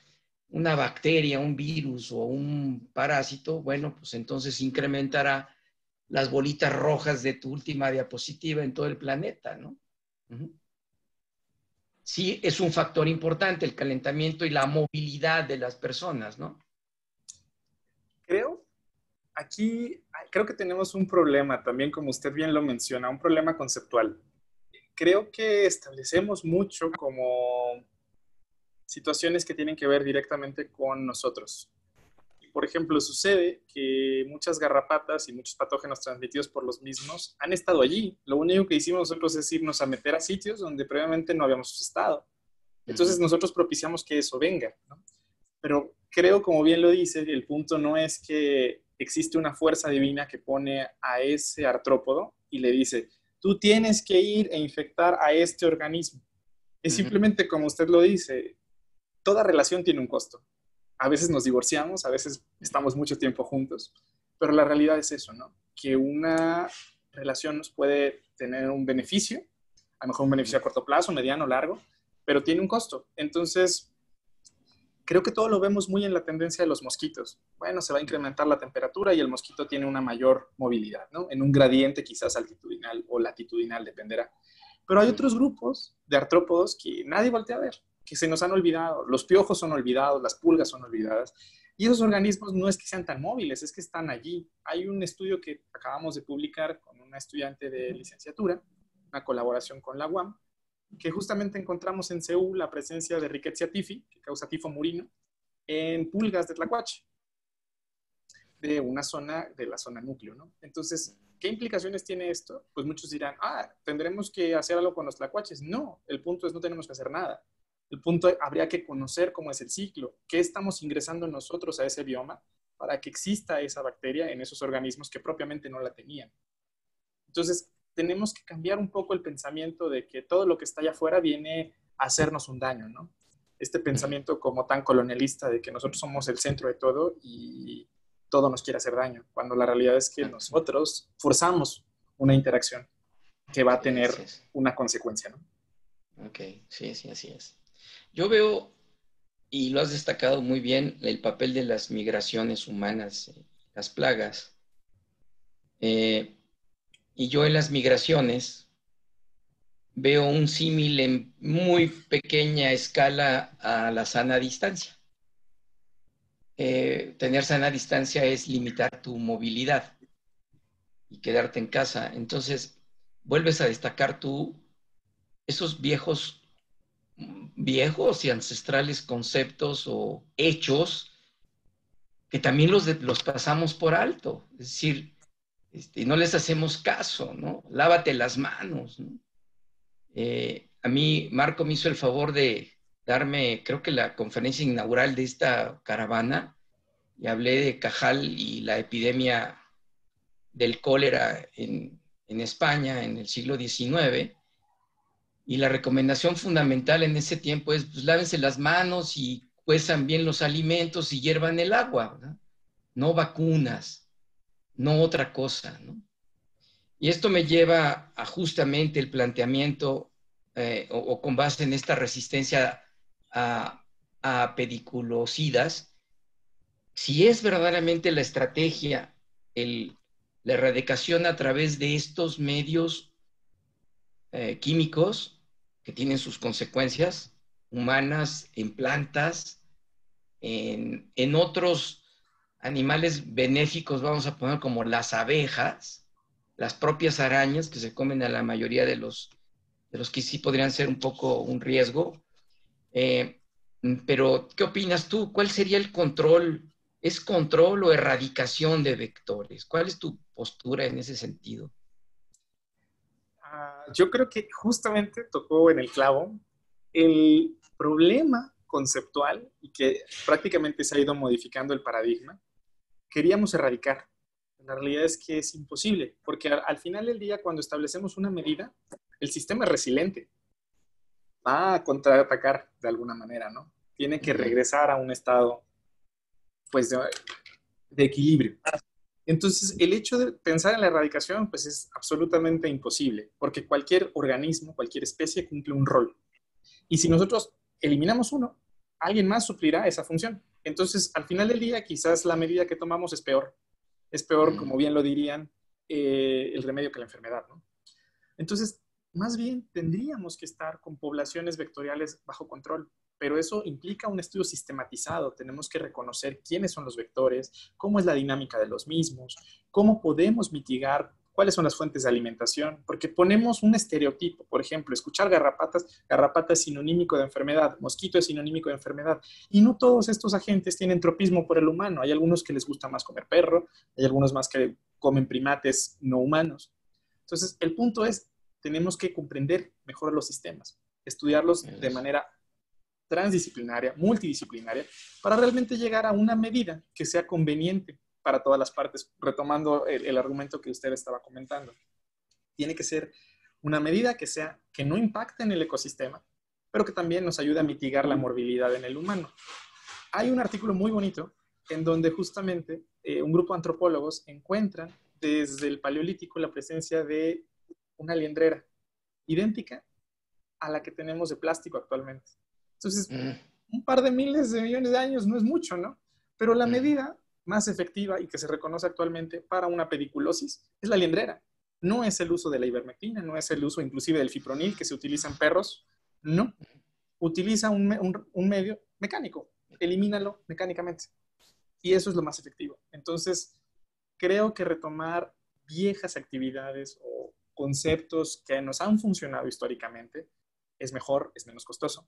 una bacteria, un virus o un parásito, bueno, pues entonces incrementará las bolitas rojas de tu última diapositiva en todo el planeta, ¿no? Sí, es un factor importante el calentamiento y la movilidad de las personas, ¿no? Creo que tenemos un problema también, como usted bien lo menciona, un problema conceptual. Creo que establecemos mucho como situaciones que tienen que ver directamente con nosotros. por ejemplo, sucede que muchas garrapatas y muchos patógenos transmitidos por los mismos han estado allí. Lo único que hicimos nosotros es irnos a meter a sitios donde previamente no habíamos estado. Entonces nosotros propiciamos que eso venga, ¿no? Pero creo, como bien lo dice, el punto no es que existe una fuerza divina que pone a ese artrópodo y le dice, tú tienes que ir e infectar a este organismo. Es simplemente como usted lo dice, toda relación tiene un costo. A veces nos divorciamos, a veces estamos mucho tiempo juntos, pero la realidad es eso, ¿no? Que una relación nos puede tener un beneficio, a lo mejor un beneficio a corto plazo, mediano, largo, pero tiene un costo. Entonces, creo que todo lo vemos muy en la tendencia de los mosquitos. Bueno, se va a incrementar la temperatura y el mosquito tiene una mayor movilidad, ¿no? En un gradiente quizás altitudinal o latitudinal, dependerá. Pero hay otros grupos de artrópodos que nadie voltea a ver, que se nos han olvidado. Los piojos son olvidados, las pulgas son olvidadas. Y esos organismos no es que sean tan móviles, es que están allí. Hay un estudio que acabamos de publicar con una estudiante de licenciatura, una colaboración con la UAM, que justamente encontramos en Seúl la presencia de Rickettsia tifi, que causa tifo murino, en pulgas de tlacuache, de una zona, de la zona núcleo, ¿no? Entonces, ¿qué implicaciones tiene esto? Pues muchos dirán, tendremos que hacer algo con los tlacuaches. No, el punto es no tenemos que hacer nada. El punto habría que conocer cómo es el ciclo, qué estamos ingresando nosotros a ese bioma para que exista esa bacteria en esos organismos que propiamente no la tenían. Entonces, tenemos que cambiar un poco el pensamiento de que todo lo que está allá afuera viene a hacernos un daño, ¿no? Este pensamiento como tan colonialista de que nosotros somos el centro de todo y todo nos quiere hacer daño, cuando la realidad es que nosotros forzamos una interacción que va a tener una consecuencia, ¿no? Ok, sí, así es. Yo veo, y lo has destacado muy bien, el papel de las migraciones humanas, las plagas. Y yo en las migraciones veo un símil en muy pequeña escala a la sana distancia. Tener sana distancia es limitar tu movilidad y quedarte en casa. Entonces, vuelves a destacar tú esos viejos y ancestrales conceptos o hechos que también los pasamos por alto. Es decir, no les hacemos caso, ¿no? Lávate las manos, ¿no? A mí, Marco me hizo el favor de darme, creo que la conferencia inaugural de esta caravana, y hablé de Cajal y la epidemia del cólera en España en el siglo XIX, y la recomendación fundamental en ese tiempo es, pues, lávense las manos y cuezan bien los alimentos y hiervan el agua, ¿verdad? No vacunas, no otra cosa, ¿no? Y esto me lleva a justamente el planteamiento, o con base en esta resistencia a pediculocidas, si es verdaderamente la estrategia, la erradicación a través de estos medios químicos que tienen sus consecuencias humanas, en plantas, en otros animales benéficos, vamos a poner como las abejas, las propias arañas que se comen a la mayoría de los que sí podrían ser un poco un riesgo. Pero, ¿qué opinas tú? ¿Cuál sería el control? ¿Es control o erradicación de vectores? ¿Cuál es tu postura en ese sentido? Yo creo que justamente tocó en el clavo el problema conceptual y que prácticamente se ha ido modificando el paradigma. Queríamos erradicar. La realidad es que es imposible, porque al final del día, cuando establecemos una medida, el sistema es resiliente. Va a contraatacar de alguna manera, ¿no? Tiene que regresar a un estado, pues, de equilibrio. Entonces, el hecho de pensar en la erradicación, pues, es absolutamente imposible, porque cualquier organismo, cualquier especie cumple un rol. Y si nosotros eliminamos uno, alguien más suplirá esa función. Entonces, al final del día, quizás la medida que tomamos es peor. Es peor, como bien lo dirían, el remedio que la enfermedad, ¿no? Entonces, más bien tendríamos que estar con poblaciones vectoriales bajo control, pero eso implica un estudio sistematizado. Tenemos que reconocer quiénes son los vectores, cómo es la dinámica de los mismos, cómo podemos mitigar cuáles son las fuentes de alimentación, porque ponemos un estereotipo. Por ejemplo, escuchar garrapatas, garrapata es sinonímico de enfermedad, mosquito es sinónimo de enfermedad, y no todos estos agentes tienen tropismo por el humano. Hay algunos que les gusta más comer perro, hay algunos más que comen primates no humanos. Entonces, el punto es, tenemos que comprender mejor los sistemas, estudiarlos de manera transdisciplinaria, multidisciplinaria, para realmente llegar a una medida que sea conveniente para todas las partes, retomando el argumento que usted estaba comentando. Tiene que ser una medida que no impacte en el ecosistema, pero que también nos ayude a mitigar la morbilidad en el humano. Hay un artículo muy bonito en donde justamente un grupo de antropólogos encuentran desde el Paleolítico la presencia de una liendrera idéntica a la que tenemos de plástico actualmente. Entonces, un par de miles de millones de años no es mucho, ¿no? Pero la medida más efectiva y que se reconoce actualmente para una pediculosis es la liendrera. No es el uso de la ivermectina, no es el uso inclusive del fipronil que se utiliza en perros, no. Utiliza un medio mecánico, elimínalo mecánicamente. Y eso es lo más efectivo. Entonces, creo que retomar viejas actividades o conceptos que nos han funcionado históricamente es mejor, es menos costoso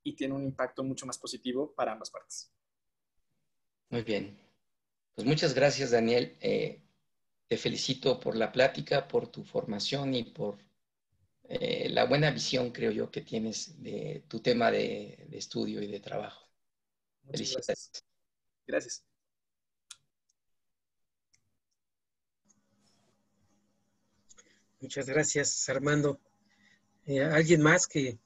y tiene un impacto mucho más positivo para ambas partes. Muy bien. Pues muchas gracias, Daniel. Te felicito por la plática, por tu formación y por la buena visión, creo yo, que tienes de tu tema de estudio y de trabajo. Muchas Felicidades. Gracias. Gracias. Muchas gracias, Armando. ¿Alguien más que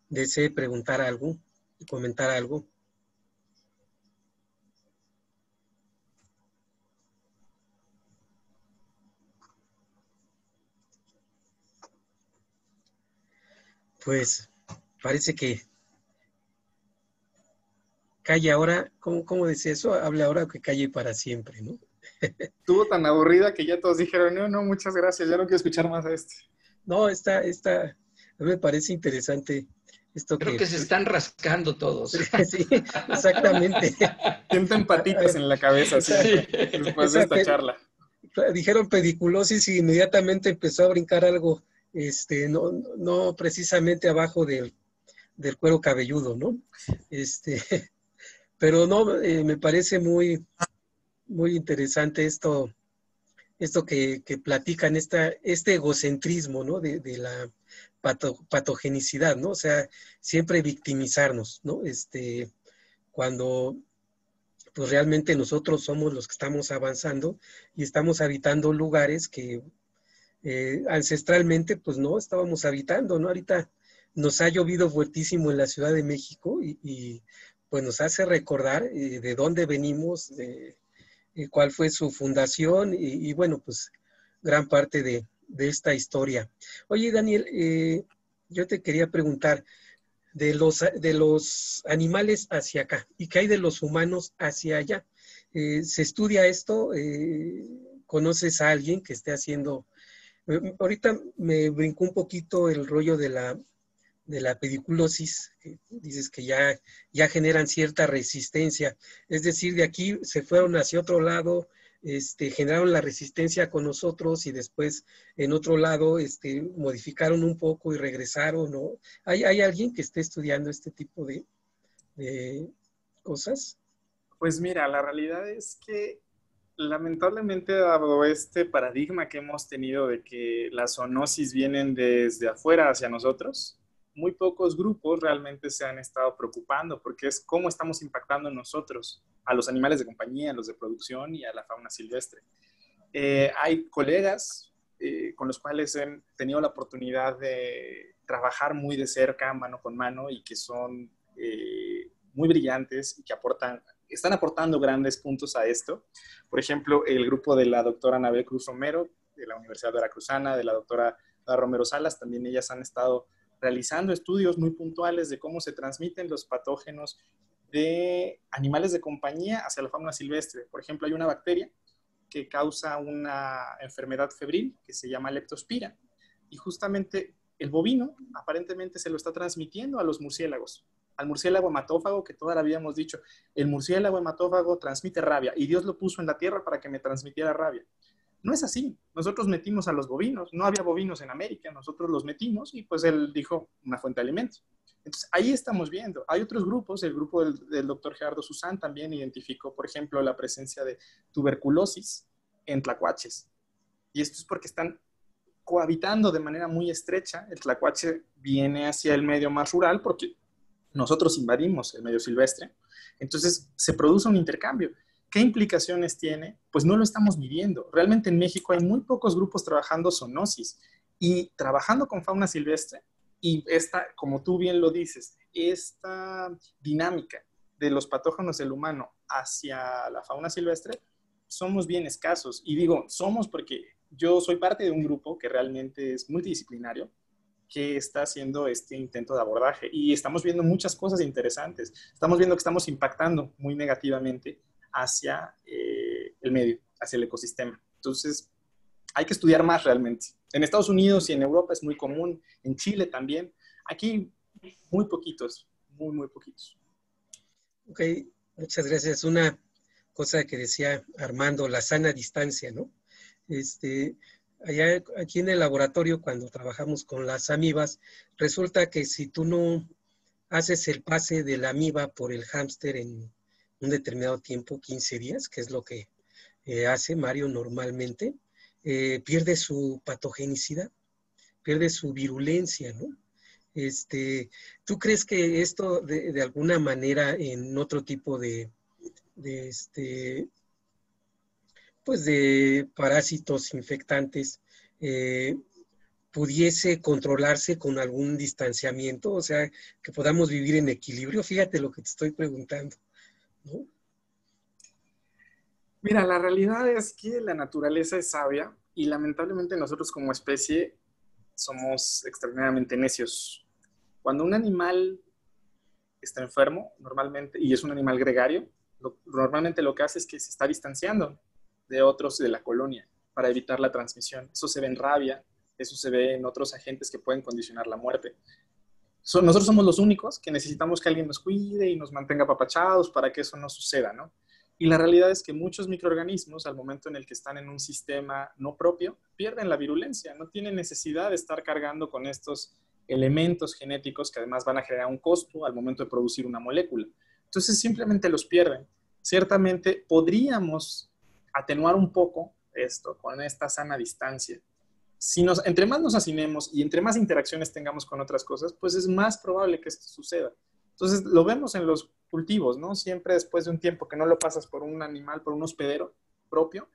desee preguntar algo, comentar algo? Pues parece que calle ahora, ¿cómo decía eso? Hable ahora o que calle para siempre, ¿no? Estuvo tan aburrida que ya todos dijeron, no, muchas gracias, ya no quiero escuchar más a este. No, a mí me parece interesante esto Creo que se están rascando todos. Sí, exactamente. Sienten patitas en la cabeza siempre, después de esta charla. Dijeron pediculosis y inmediatamente empezó a brincar algo, no precisamente abajo del cuero cabelludo, ¿no? Pero no, me parece muy, muy interesante esto que platican, este egocentrismo, ¿no? De la patogenicidad, ¿no? O sea, siempre victimizarnos, ¿no? Cuando pues realmente nosotros somos los que estamos avanzando y estamos habitando lugares que ancestralmente pues no estábamos habitando, ¿no? Ahorita nos ha llovido fuertísimo en la Ciudad de México y pues nos hace recordar de dónde venimos, cuál fue su fundación y bueno, pues gran parte de esta historia. Oye, Daniel, yo te quería preguntar de los animales hacia acá y qué hay de los humanos hacia allá. ¿Se estudia esto? ¿Conoces a alguien que esté haciendo? Ahorita me brincó un poquito el rollo de la pediculosis, que dices que ya generan cierta resistencia, es decir, de aquí se fueron hacia otro lado, generaron la resistencia con nosotros y después en otro lado modificaron un poco y regresaron, ¿no? ¿Hay alguien que esté estudiando este tipo de cosas? Pues mira, la realidad es que lamentablemente, dado este paradigma que hemos tenido de que las zoonosis vienen desde afuera hacia nosotros, muy pocos grupos realmente se han estado preocupando porque es cómo estamos impactando nosotros a los animales de compañía, a los de producción y a la fauna silvestre. Hay colegas con los cuales he tenido la oportunidad de trabajar muy de cerca, mano con mano, y que son muy brillantes y que están aportando grandes puntos a esto. Por ejemplo, el grupo de la doctora Anabel Cruz Romero, de la Universidad Veracruzana, de la doctora Romero Salas, también ellas han estado realizando estudios muy puntuales de cómo se transmiten los patógenos de animales de compañía hacia la fauna silvestre. Por ejemplo, hay una bacteria que causa una enfermedad febril que se llama leptospira, y justamente el bovino aparentemente se lo está transmitiendo a los murciélagos, al murciélago hematófago, que toda la vida hemos dicho, el murciélago hematófago transmite rabia, y Dios lo puso en la tierra para que me transmitiera rabia. No es así. Nosotros metimos a los bovinos. No había bovinos en América. Nosotros los metimos y pues él dijo una fuente de alimentos. Entonces, ahí estamos viendo. Hay otros grupos. El grupo del doctor Gerardo Susán también identificó, por ejemplo, la presencia de tuberculosis en tlacuaches. Y esto es porque están cohabitando de manera muy estrecha. El tlacuache viene hacia el medio más rural porque nosotros invadimos el medio silvestre. Entonces, se produce un intercambio. ¿Qué implicaciones tiene? Pues no lo estamos midiendo. Realmente en México hay muy pocos grupos trabajando zoonosis y trabajando con fauna silvestre, y esta, como tú bien lo dices, esta dinámica de los patógenos del humano hacia la fauna silvestre, somos bien escasos. Y digo, somos porque yo soy parte de un grupo que realmente es multidisciplinario, que está haciendo este intento de abordaje. Y estamos viendo muchas cosas interesantes. Estamos viendo que estamos impactando muy negativamente hacia el medio, hacia el ecosistema. Entonces, hay que estudiar más realmente. En Estados Unidos y en Europa es muy común, en Chile también. Aquí, muy poquitos, muy poquitos. Ok, muchas gracias. Una cosa que decía Armando, la sana distancia, ¿no? Allá, aquí en el laboratorio, cuando trabajamos con las amibas, resulta que si tú no haces el pase de la amiba por el hámster en un determinado tiempo, 15 días, que es lo que hace Mario normalmente, pierde su patogenicidad, pierde su virulencia, ¿no? ¿Tú crees que esto de alguna manera en otro tipo pues de parásitos infectantes pudiese controlarse con algún distanciamiento? O sea, que podamos vivir en equilibrio. Fíjate lo que te estoy preguntando, ¿no? Mira, la realidad es que la naturaleza es sabia y lamentablemente nosotros como especie somos extremadamente necios. Cuando un animal está enfermo, normalmente, y es un animal gregario, normalmente lo que hace es que se está distanciando de otros de la colonia para evitar la transmisión. Eso se ve en rabia, eso se ve en otros agentes que pueden condicionar la muerte. Nosotros somos los únicos que necesitamos que alguien nos cuide y nos mantenga apapachados para que eso no suceda, ¿no? Y la realidad es que muchos microorganismos, al momento en el que están en un sistema no propio, pierden la virulencia, no tienen necesidad de estar cargando con estos elementos genéticos que además van a generar un costo al momento de producir una molécula. Entonces simplemente los pierden. Ciertamente podríamos atenuar un poco esto con esta sana distancia. Entre más nos hacinemos y entre más interacciones tengamos con otras cosas, pues es más probable que esto suceda. Entonces lo vemos en los cultivos, ¿no? Siempre después de un tiempo que no lo pasas por un animal, por un hospedero propio,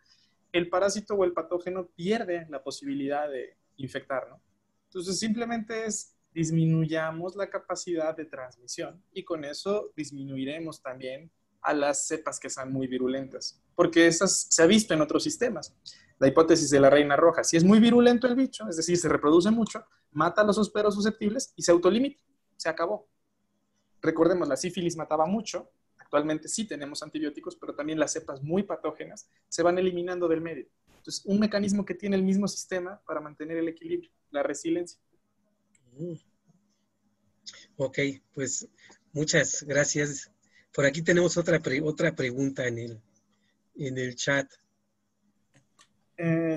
el parásito o el patógeno pierde la posibilidad de infectar, ¿no? Entonces simplemente disminuyamos la capacidad de transmisión y con eso disminuiremos también a las cepas que son muy virulentas, porque esas se ha visto en otros sistemas. La hipótesis de la reina roja: si es muy virulento el bicho, es decir, se reproduce mucho, mata a los hosperos susceptibles y se autolimita, se acabó. Recordemos, la sífilis mataba mucho, actualmente sí tenemos antibióticos, pero también las cepas muy patógenas se van eliminando del medio. Entonces, un mecanismo que tiene el mismo sistema para mantener el equilibrio, la resiliencia. Ok, pues muchas gracias. Por aquí tenemos otra pregunta en el chat.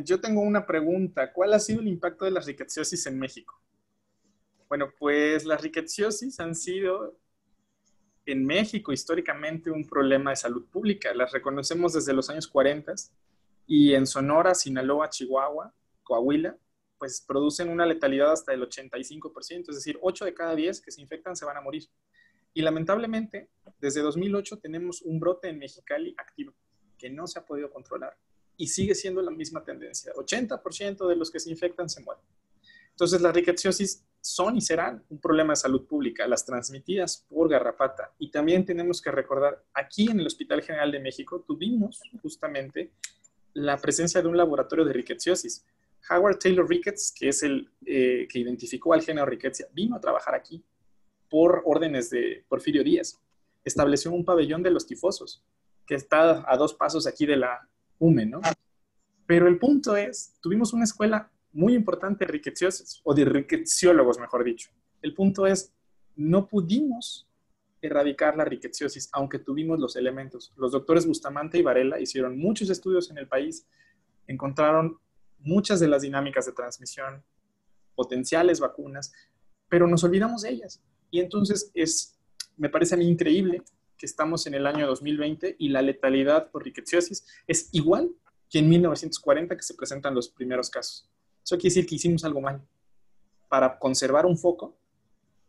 Yo tengo una pregunta. ¿Cuál ha sido el impacto de las rickettsiosis en México? Bueno, pues las rickettsiosis han sido en México históricamente un problema de salud pública. Las reconocemos desde los años 40 y en Sonora, Sinaloa, Chihuahua, Coahuila, pues producen una letalidad hasta el 85%, es decir, 8 de cada 10 que se infectan se van a morir. Y lamentablemente, desde 2008 tenemos un brote en Mexicali activo que no se ha podido controlar y sigue siendo la misma tendencia. 80% de los que se infectan se mueren. Entonces, las rickettsiosis son y serán un problema de salud pública, las transmitidas por garrapata. Y también tenemos que recordar, aquí en el Hospital General de México tuvimos justamente la presencia de un laboratorio de rickettsiosis. Howard Taylor Ricketts, que es el que identificó al género Rickettsia, vino a trabajar aquí por órdenes de Porfirio Díaz. Estableció un pabellón de los tifosos, que está a 2 pasos aquí de la UME, ¿no? Pero el punto es, tuvimos una escuela muy importante de rickettsiosis, o de rickettsiólogos, mejor dicho. El punto es, no pudimos erradicar la rickettsiosis, aunque tuvimos los elementos. Los doctores Bustamante y Varela hicieron muchos estudios en el país encontraron muchas de las dinámicas de transmisión, potenciales vacunas, pero nos olvidamos de ellas. Y entonces me parece a mí increíble que estamos en el año 2020 y la letalidad por rickettsiosis es igual que en 1940, que se presentan los primeros casos. Eso quiere decir que hicimos algo mal para conservar un foco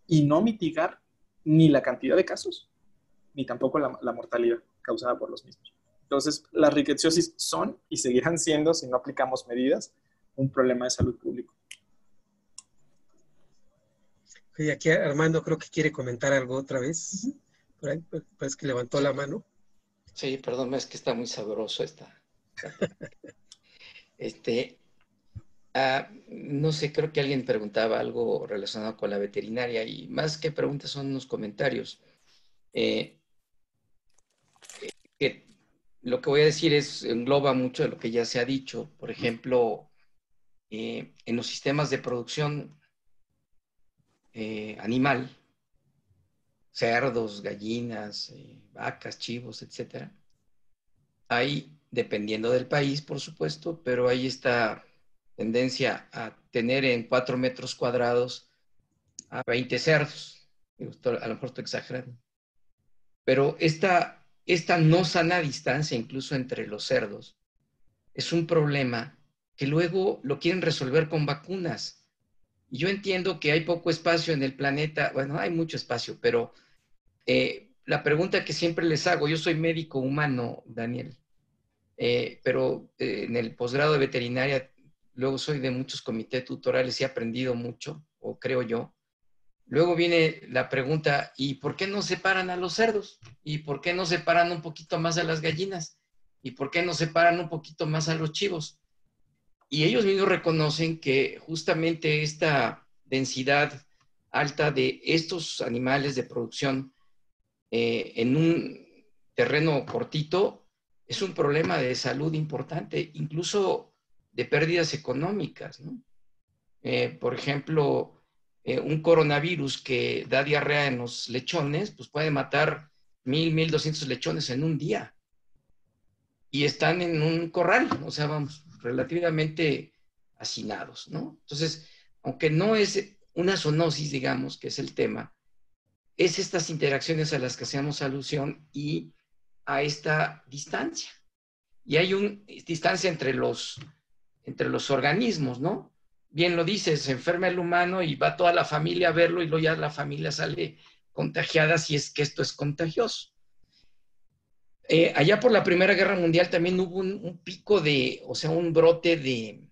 y no mitigar ni la cantidad de casos, ni tampoco la mortalidad causada por los mismos. Entonces, las rickettsiosis son y seguirán siendo, si no aplicamos medidas, un problema de salud pública. Y aquí Armando creo que quiere comentar algo otra vez. Por ahí, parece que levantó la mano. Sí, perdón, es que está muy sabroso esta. No sé, creo que alguien preguntaba algo relacionado con la veterinaria y más que preguntas son unos comentarios. Que lo que voy a decir engloba mucho de lo que ya se ha dicho. Por ejemplo, en los sistemas de producción animal, cerdos, gallinas, vacas, chivos, etcétera, hay, dependiendo del país, por supuesto, pero hay esta tendencia a tener en 4 metros cuadrados a 20 cerdos. A lo mejor estoy exagerando. Pero esta no sana distancia, incluso entre los cerdos, es un problema que luego lo quieren resolver con vacunas. Y yo entiendo que hay poco espacio en el planeta, bueno, hay mucho espacio, pero la pregunta que siempre les hago, yo soy médico humano, Daniel, pero en el posgrado de veterinaria, luego soy de muchos comités tutorales y he aprendido mucho, o creo yo. Luego viene la pregunta, ¿y por qué no separan a los cerdos? ¿Y por qué no separan un poquito más a las gallinas? ¿Y por qué no separan un poquito más a los chivos? Y ellos mismos reconocen que justamente esta densidad alta de estos animales de producción en un terreno cortito es un problema de salud importante, incluso de pérdidas económicas, ¿no? Por ejemplo, un coronavirus que da diarrea en los lechones, pues puede matar 1,200 lechones en un día. Y están en un corral, o sea, vamos, relativamente hacinados, ¿no? Entonces, aunque no es una zoonosis, digamos, que es el tema, es estas interacciones a las que hacemos alusión y a esta distancia. Y hay una distancia entre los organismos, ¿no? Bien lo dices, se enferma el humano y va toda la familia a verlo y luego ya la familia sale contagiada si es que esto es contagioso. Allá por la Primera Guerra Mundial también hubo un pico un brote de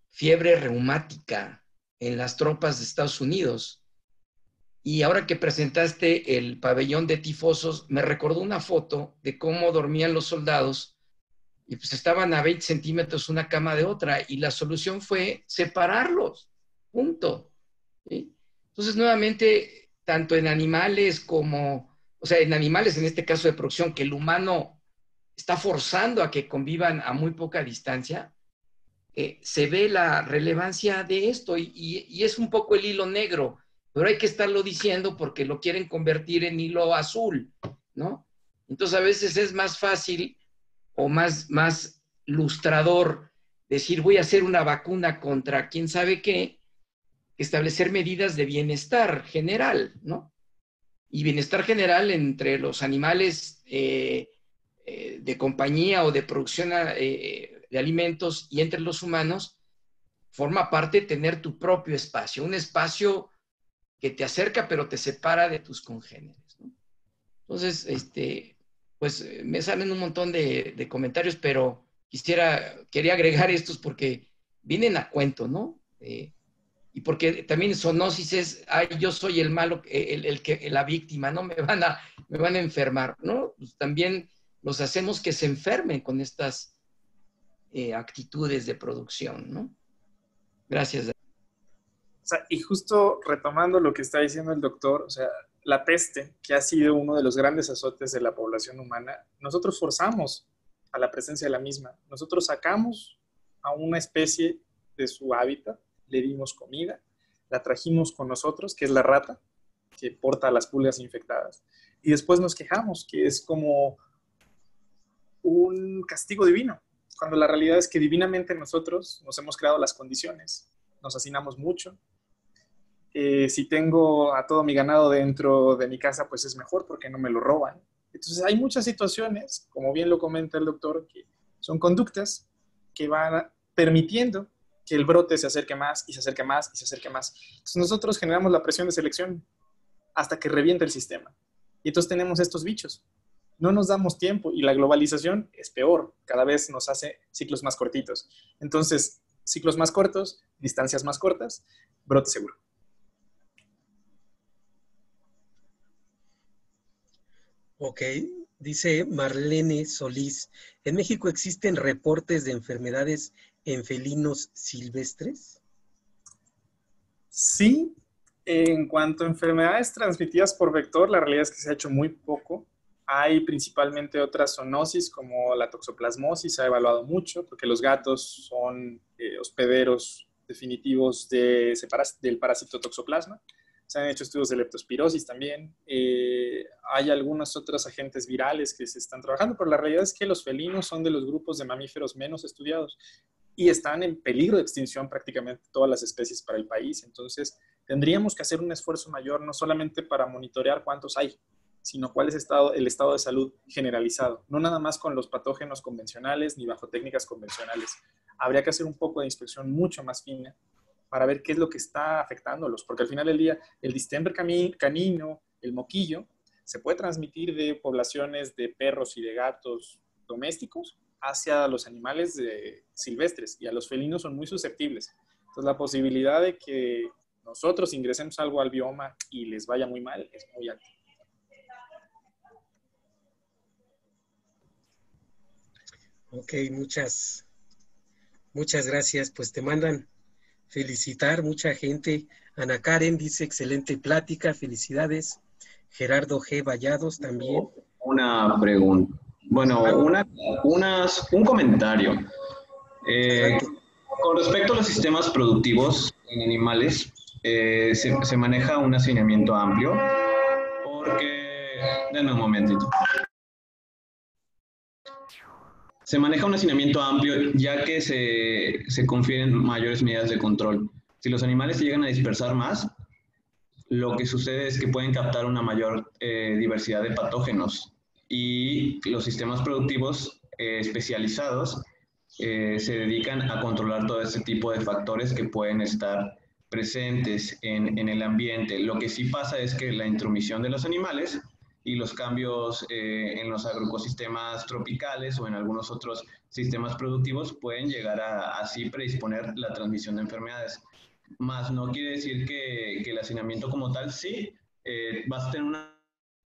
fiebre reumática en las tropas de Estados Unidos. Y ahora que presentaste el pabellón de tifosos, me recordó una foto de cómo dormían los soldados y pues estaban a 20 centímetros una cama de otra y la solución fue separarlos, punto. ¿Sí? Entonces, nuevamente, tanto en animales en animales en este caso de producción, que el humano está forzando a que convivan a muy poca distancia, se ve la relevancia de esto y es un poco el hilo negro, pero hay que estarlo diciendo porque lo quieren convertir en hilo azul, ¿no? Entonces, a veces es más fácil o más lustrador decir voy a hacer una vacuna contra quién sabe qué, establecer medidas de bienestar general, ¿no? Y bienestar general entre los animales de compañía o de producción de alimentos y entre los humanos forma parte de tener tu propio espacio, un espacio que te acerca pero te separa de tus congéneres, ¿no? Entonces, pues me salen un montón de comentarios, pero quería agregar estos porque vienen a cuento, ¿no? Y porque también zoonosis es, yo soy el malo, la víctima, ¿no? Me van a enfermar, ¿no? Pues también los hacemos que se enfermen con estas actitudes de producción, ¿no? Gracias. O sea, y justo retomando lo que está diciendo el doctor, o sea, la peste, que ha sido uno de los grandes azotes de la población humana, nosotros forzamos a la presencia de la misma. Nosotros sacamos a una especie de su hábitat, le dimos comida, la trajimos con nosotros, que es la rata, que porta las pulgas infectadas, y después nos quejamos, que es como un castigo divino, cuando la realidad es que divinamente nosotros nos hemos creado las condiciones, nos hacinamos mucho. Si tengo a todo mi ganado dentro de mi casa, pues es mejor porque no me lo roban. Entonces hay muchas situaciones, como bien lo comenta el doctor, que son conductas que van permitiendo que el brote se acerque más y se acerque más y se acerque más. Entonces nosotros generamos la presión de selección hasta que revienta el sistema. Y entonces tenemos estos bichos. No nos damos tiempo y la globalización es peor. Cada vez nos hace ciclos más cortitos. Entonces, ciclos más cortos, distancias más cortas, brote seguro. Ok, dice Marlene Solís, ¿en México existen reportes de enfermedades en felinos silvestres? Sí, en cuanto a enfermedades transmitidas por vector, la realidad es que se ha hecho muy poco. Hay principalmente otras zoonosis como la toxoplasmosis, se ha evaluado mucho porque los gatos son hospederos definitivos del parásito toxoplasma. Se han hecho estudios de leptospirosis también. Hay algunos otros agentes virales que se están trabajando, pero la realidad es que los felinos son de los grupos de mamíferos menos estudiados y están en peligro de extinción prácticamente todas las especies para el país. Entonces, tendríamos que hacer un esfuerzo mayor, no solamente para monitorear cuántos hay, sino cuál es el estado de salud generalizado. No nada más con los patógenos convencionales ni bajo técnicas convencionales. Habría que hacer un poco de inspección mucho más fina para ver qué es lo que está afectándolos, porque al final del día el distemper canino, el moquillo, se puede transmitir de poblaciones de perros y de gatos domésticos hacia los animales silvestres, y a los felinos son muy susceptibles. Entonces la posibilidad de que nosotros ingresemos algo al bioma y les vaya muy mal es muy alta. Ok, muchas gracias. Pues te mandan felicitar mucha gente. Ana Karen dice, excelente plática, felicidades. Gerardo G. Vallados también. Una pregunta. Bueno, un comentario. Con respecto a los sistemas productivos en animales, se maneja un hacinamiento amplio porque... Denme un momentito. Se maneja un hacinamiento amplio ya que se confieren mayores medidas de control. Si los animales se llegan a dispersar más, lo que sucede es que pueden captar una mayor diversidad de patógenos, y los sistemas productivos especializados se dedican a controlar todo este tipo de factores que pueden estar presentes en el ambiente. Lo que sí pasa es que la intromisión de los animales y los cambios en los agroecosistemas tropicales o en algunos otros sistemas productivos pueden llegar a así predisponer la transmisión de enfermedades. Más no quiere decir que el hacinamiento como tal, sí, vas a tener una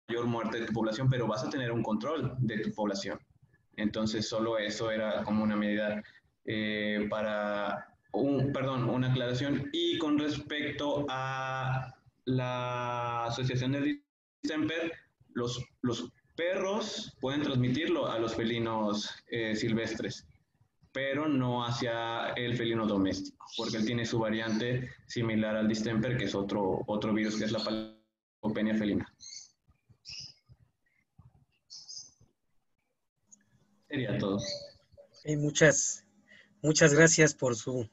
mayor muerte de tu población, pero vas a tener un control de tu población. Entonces, solo eso era como una medida una aclaración. Y con respecto a la asociación de distemper, los perros pueden transmitirlo a los felinos silvestres, pero no hacia el felino doméstico, porque él tiene su variante similar al distemper, que es otro virus, que es la Paludopenia felina. Sería todo. Muchas gracias por su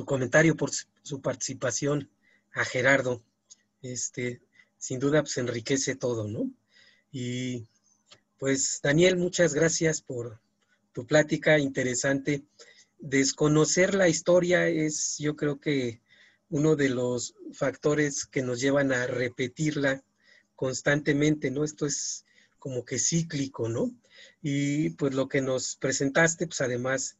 comentario, por su participación a Gerardo. Sin duda, pues enriquece todo, ¿no? Y pues, Daniel, muchas gracias por tu plática interesante. Desconocer la historia es, yo creo que, uno de los factores que nos llevan a repetirla constantemente, ¿no? Esto es como que cíclico, ¿no? Y pues lo que nos presentaste, pues además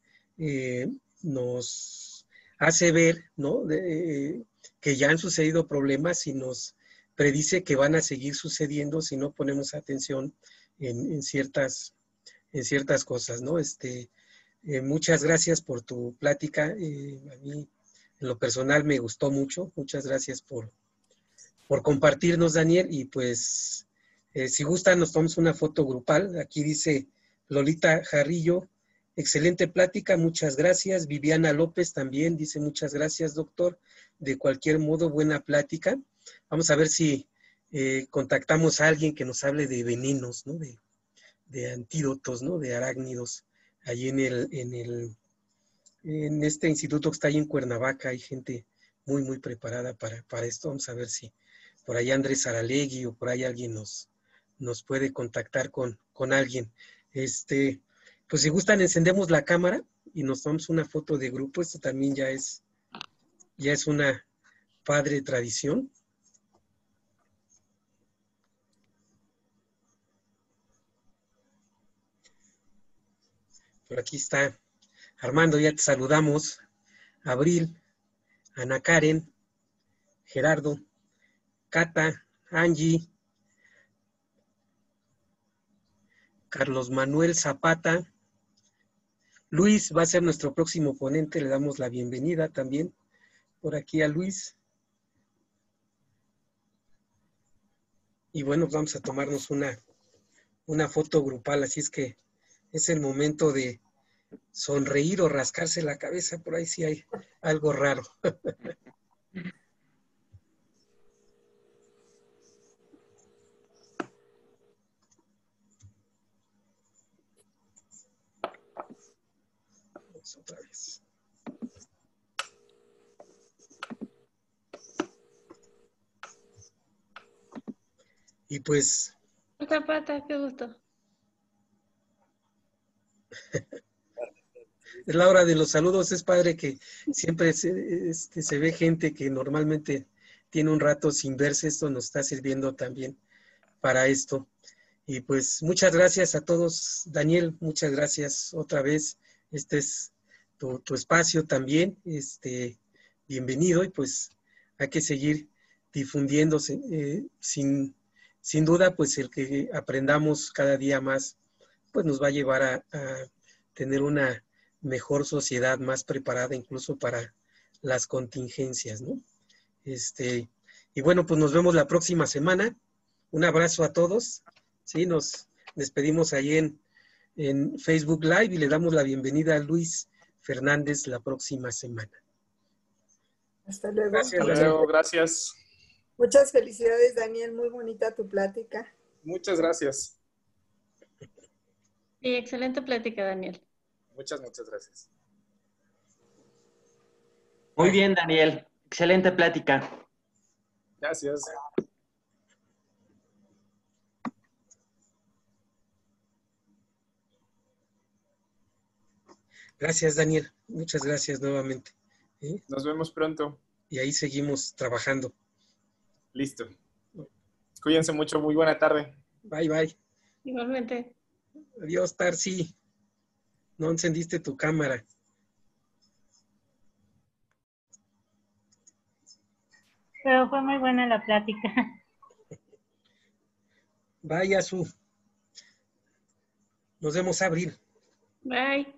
nos hace ver, ¿no? Que ya han sucedido problemas y nos predice que van a seguir sucediendo si no ponemos atención en ciertas cosas, ¿no? Muchas gracias por tu plática. A mí, en lo personal, me gustó mucho. Muchas gracias por compartirnos, Daniel. Y pues, si gustan, nos tomamos una foto grupal. Aquí dice Lolita Jarrillo, excelente plática, muchas gracias. Viviana López también dice, muchas gracias, doctor. De cualquier modo, buena plática. Vamos a ver si contactamos a alguien que nos hable de venenos, ¿no? De antídotos, ¿no? De arácnidos. ahí en este instituto que está ahí en Cuernavaca. Hay gente muy, muy preparada para esto. Vamos a ver si por ahí Andrés Aralegui o por ahí alguien nos puede contactar con alguien. Pues si gustan, encendemos la cámara y nos tomamos una foto de grupo. Esto también ya es una padre tradición. Por aquí está Armando, ya te saludamos. Abril, Ana Karen, Gerardo, Cata, Angie, Carlos Manuel Zapata. Luis va a ser nuestro próximo ponente, le damos la bienvenida también por aquí a Luis. Y bueno, vamos a tomarnos una foto grupal, así es que es el momento de sonreír o rascarse la cabeza, por ahí sí hay algo raro. Vamos otra vez. Y pues... Zapata, qué gusto. Es la hora de los saludos. Es padre que siempre se ve gente que normalmente tiene un rato sin verse. Esto nos está sirviendo también para esto. Y pues muchas gracias a todos. Daniel, muchas gracias otra vez. Este es tu espacio también. Bienvenido, y pues hay que seguir difundiéndose. Sin duda, pues el que aprendamos cada día más, pues nos va a llevar a tener una mejor sociedad, más preparada incluso para las contingencias, ¿no? Y bueno, pues nos vemos la próxima semana. Un abrazo a todos. Sí, nos despedimos ahí en Facebook Live y le damos la bienvenida a Luis Fernández la próxima semana. Hasta luego. Gracias, Hasta luego, gracias. Muchas felicidades, Daniel. Muy bonita tu plática. Muchas gracias. Sí, excelente plática, Daniel. Muchas gracias. Muy bien, Daniel. Excelente plática. Gracias. Gracias, Daniel. Muchas gracias nuevamente. Nos vemos pronto. Y ahí seguimos trabajando. Listo. Cuídense mucho. Muy buena tarde. Bye, bye. Igualmente. Adiós, Tarsi. No encendiste tu cámara. Pero fue muy buena la plática. Vaya, Su. Nos vemos, Abril. Bye.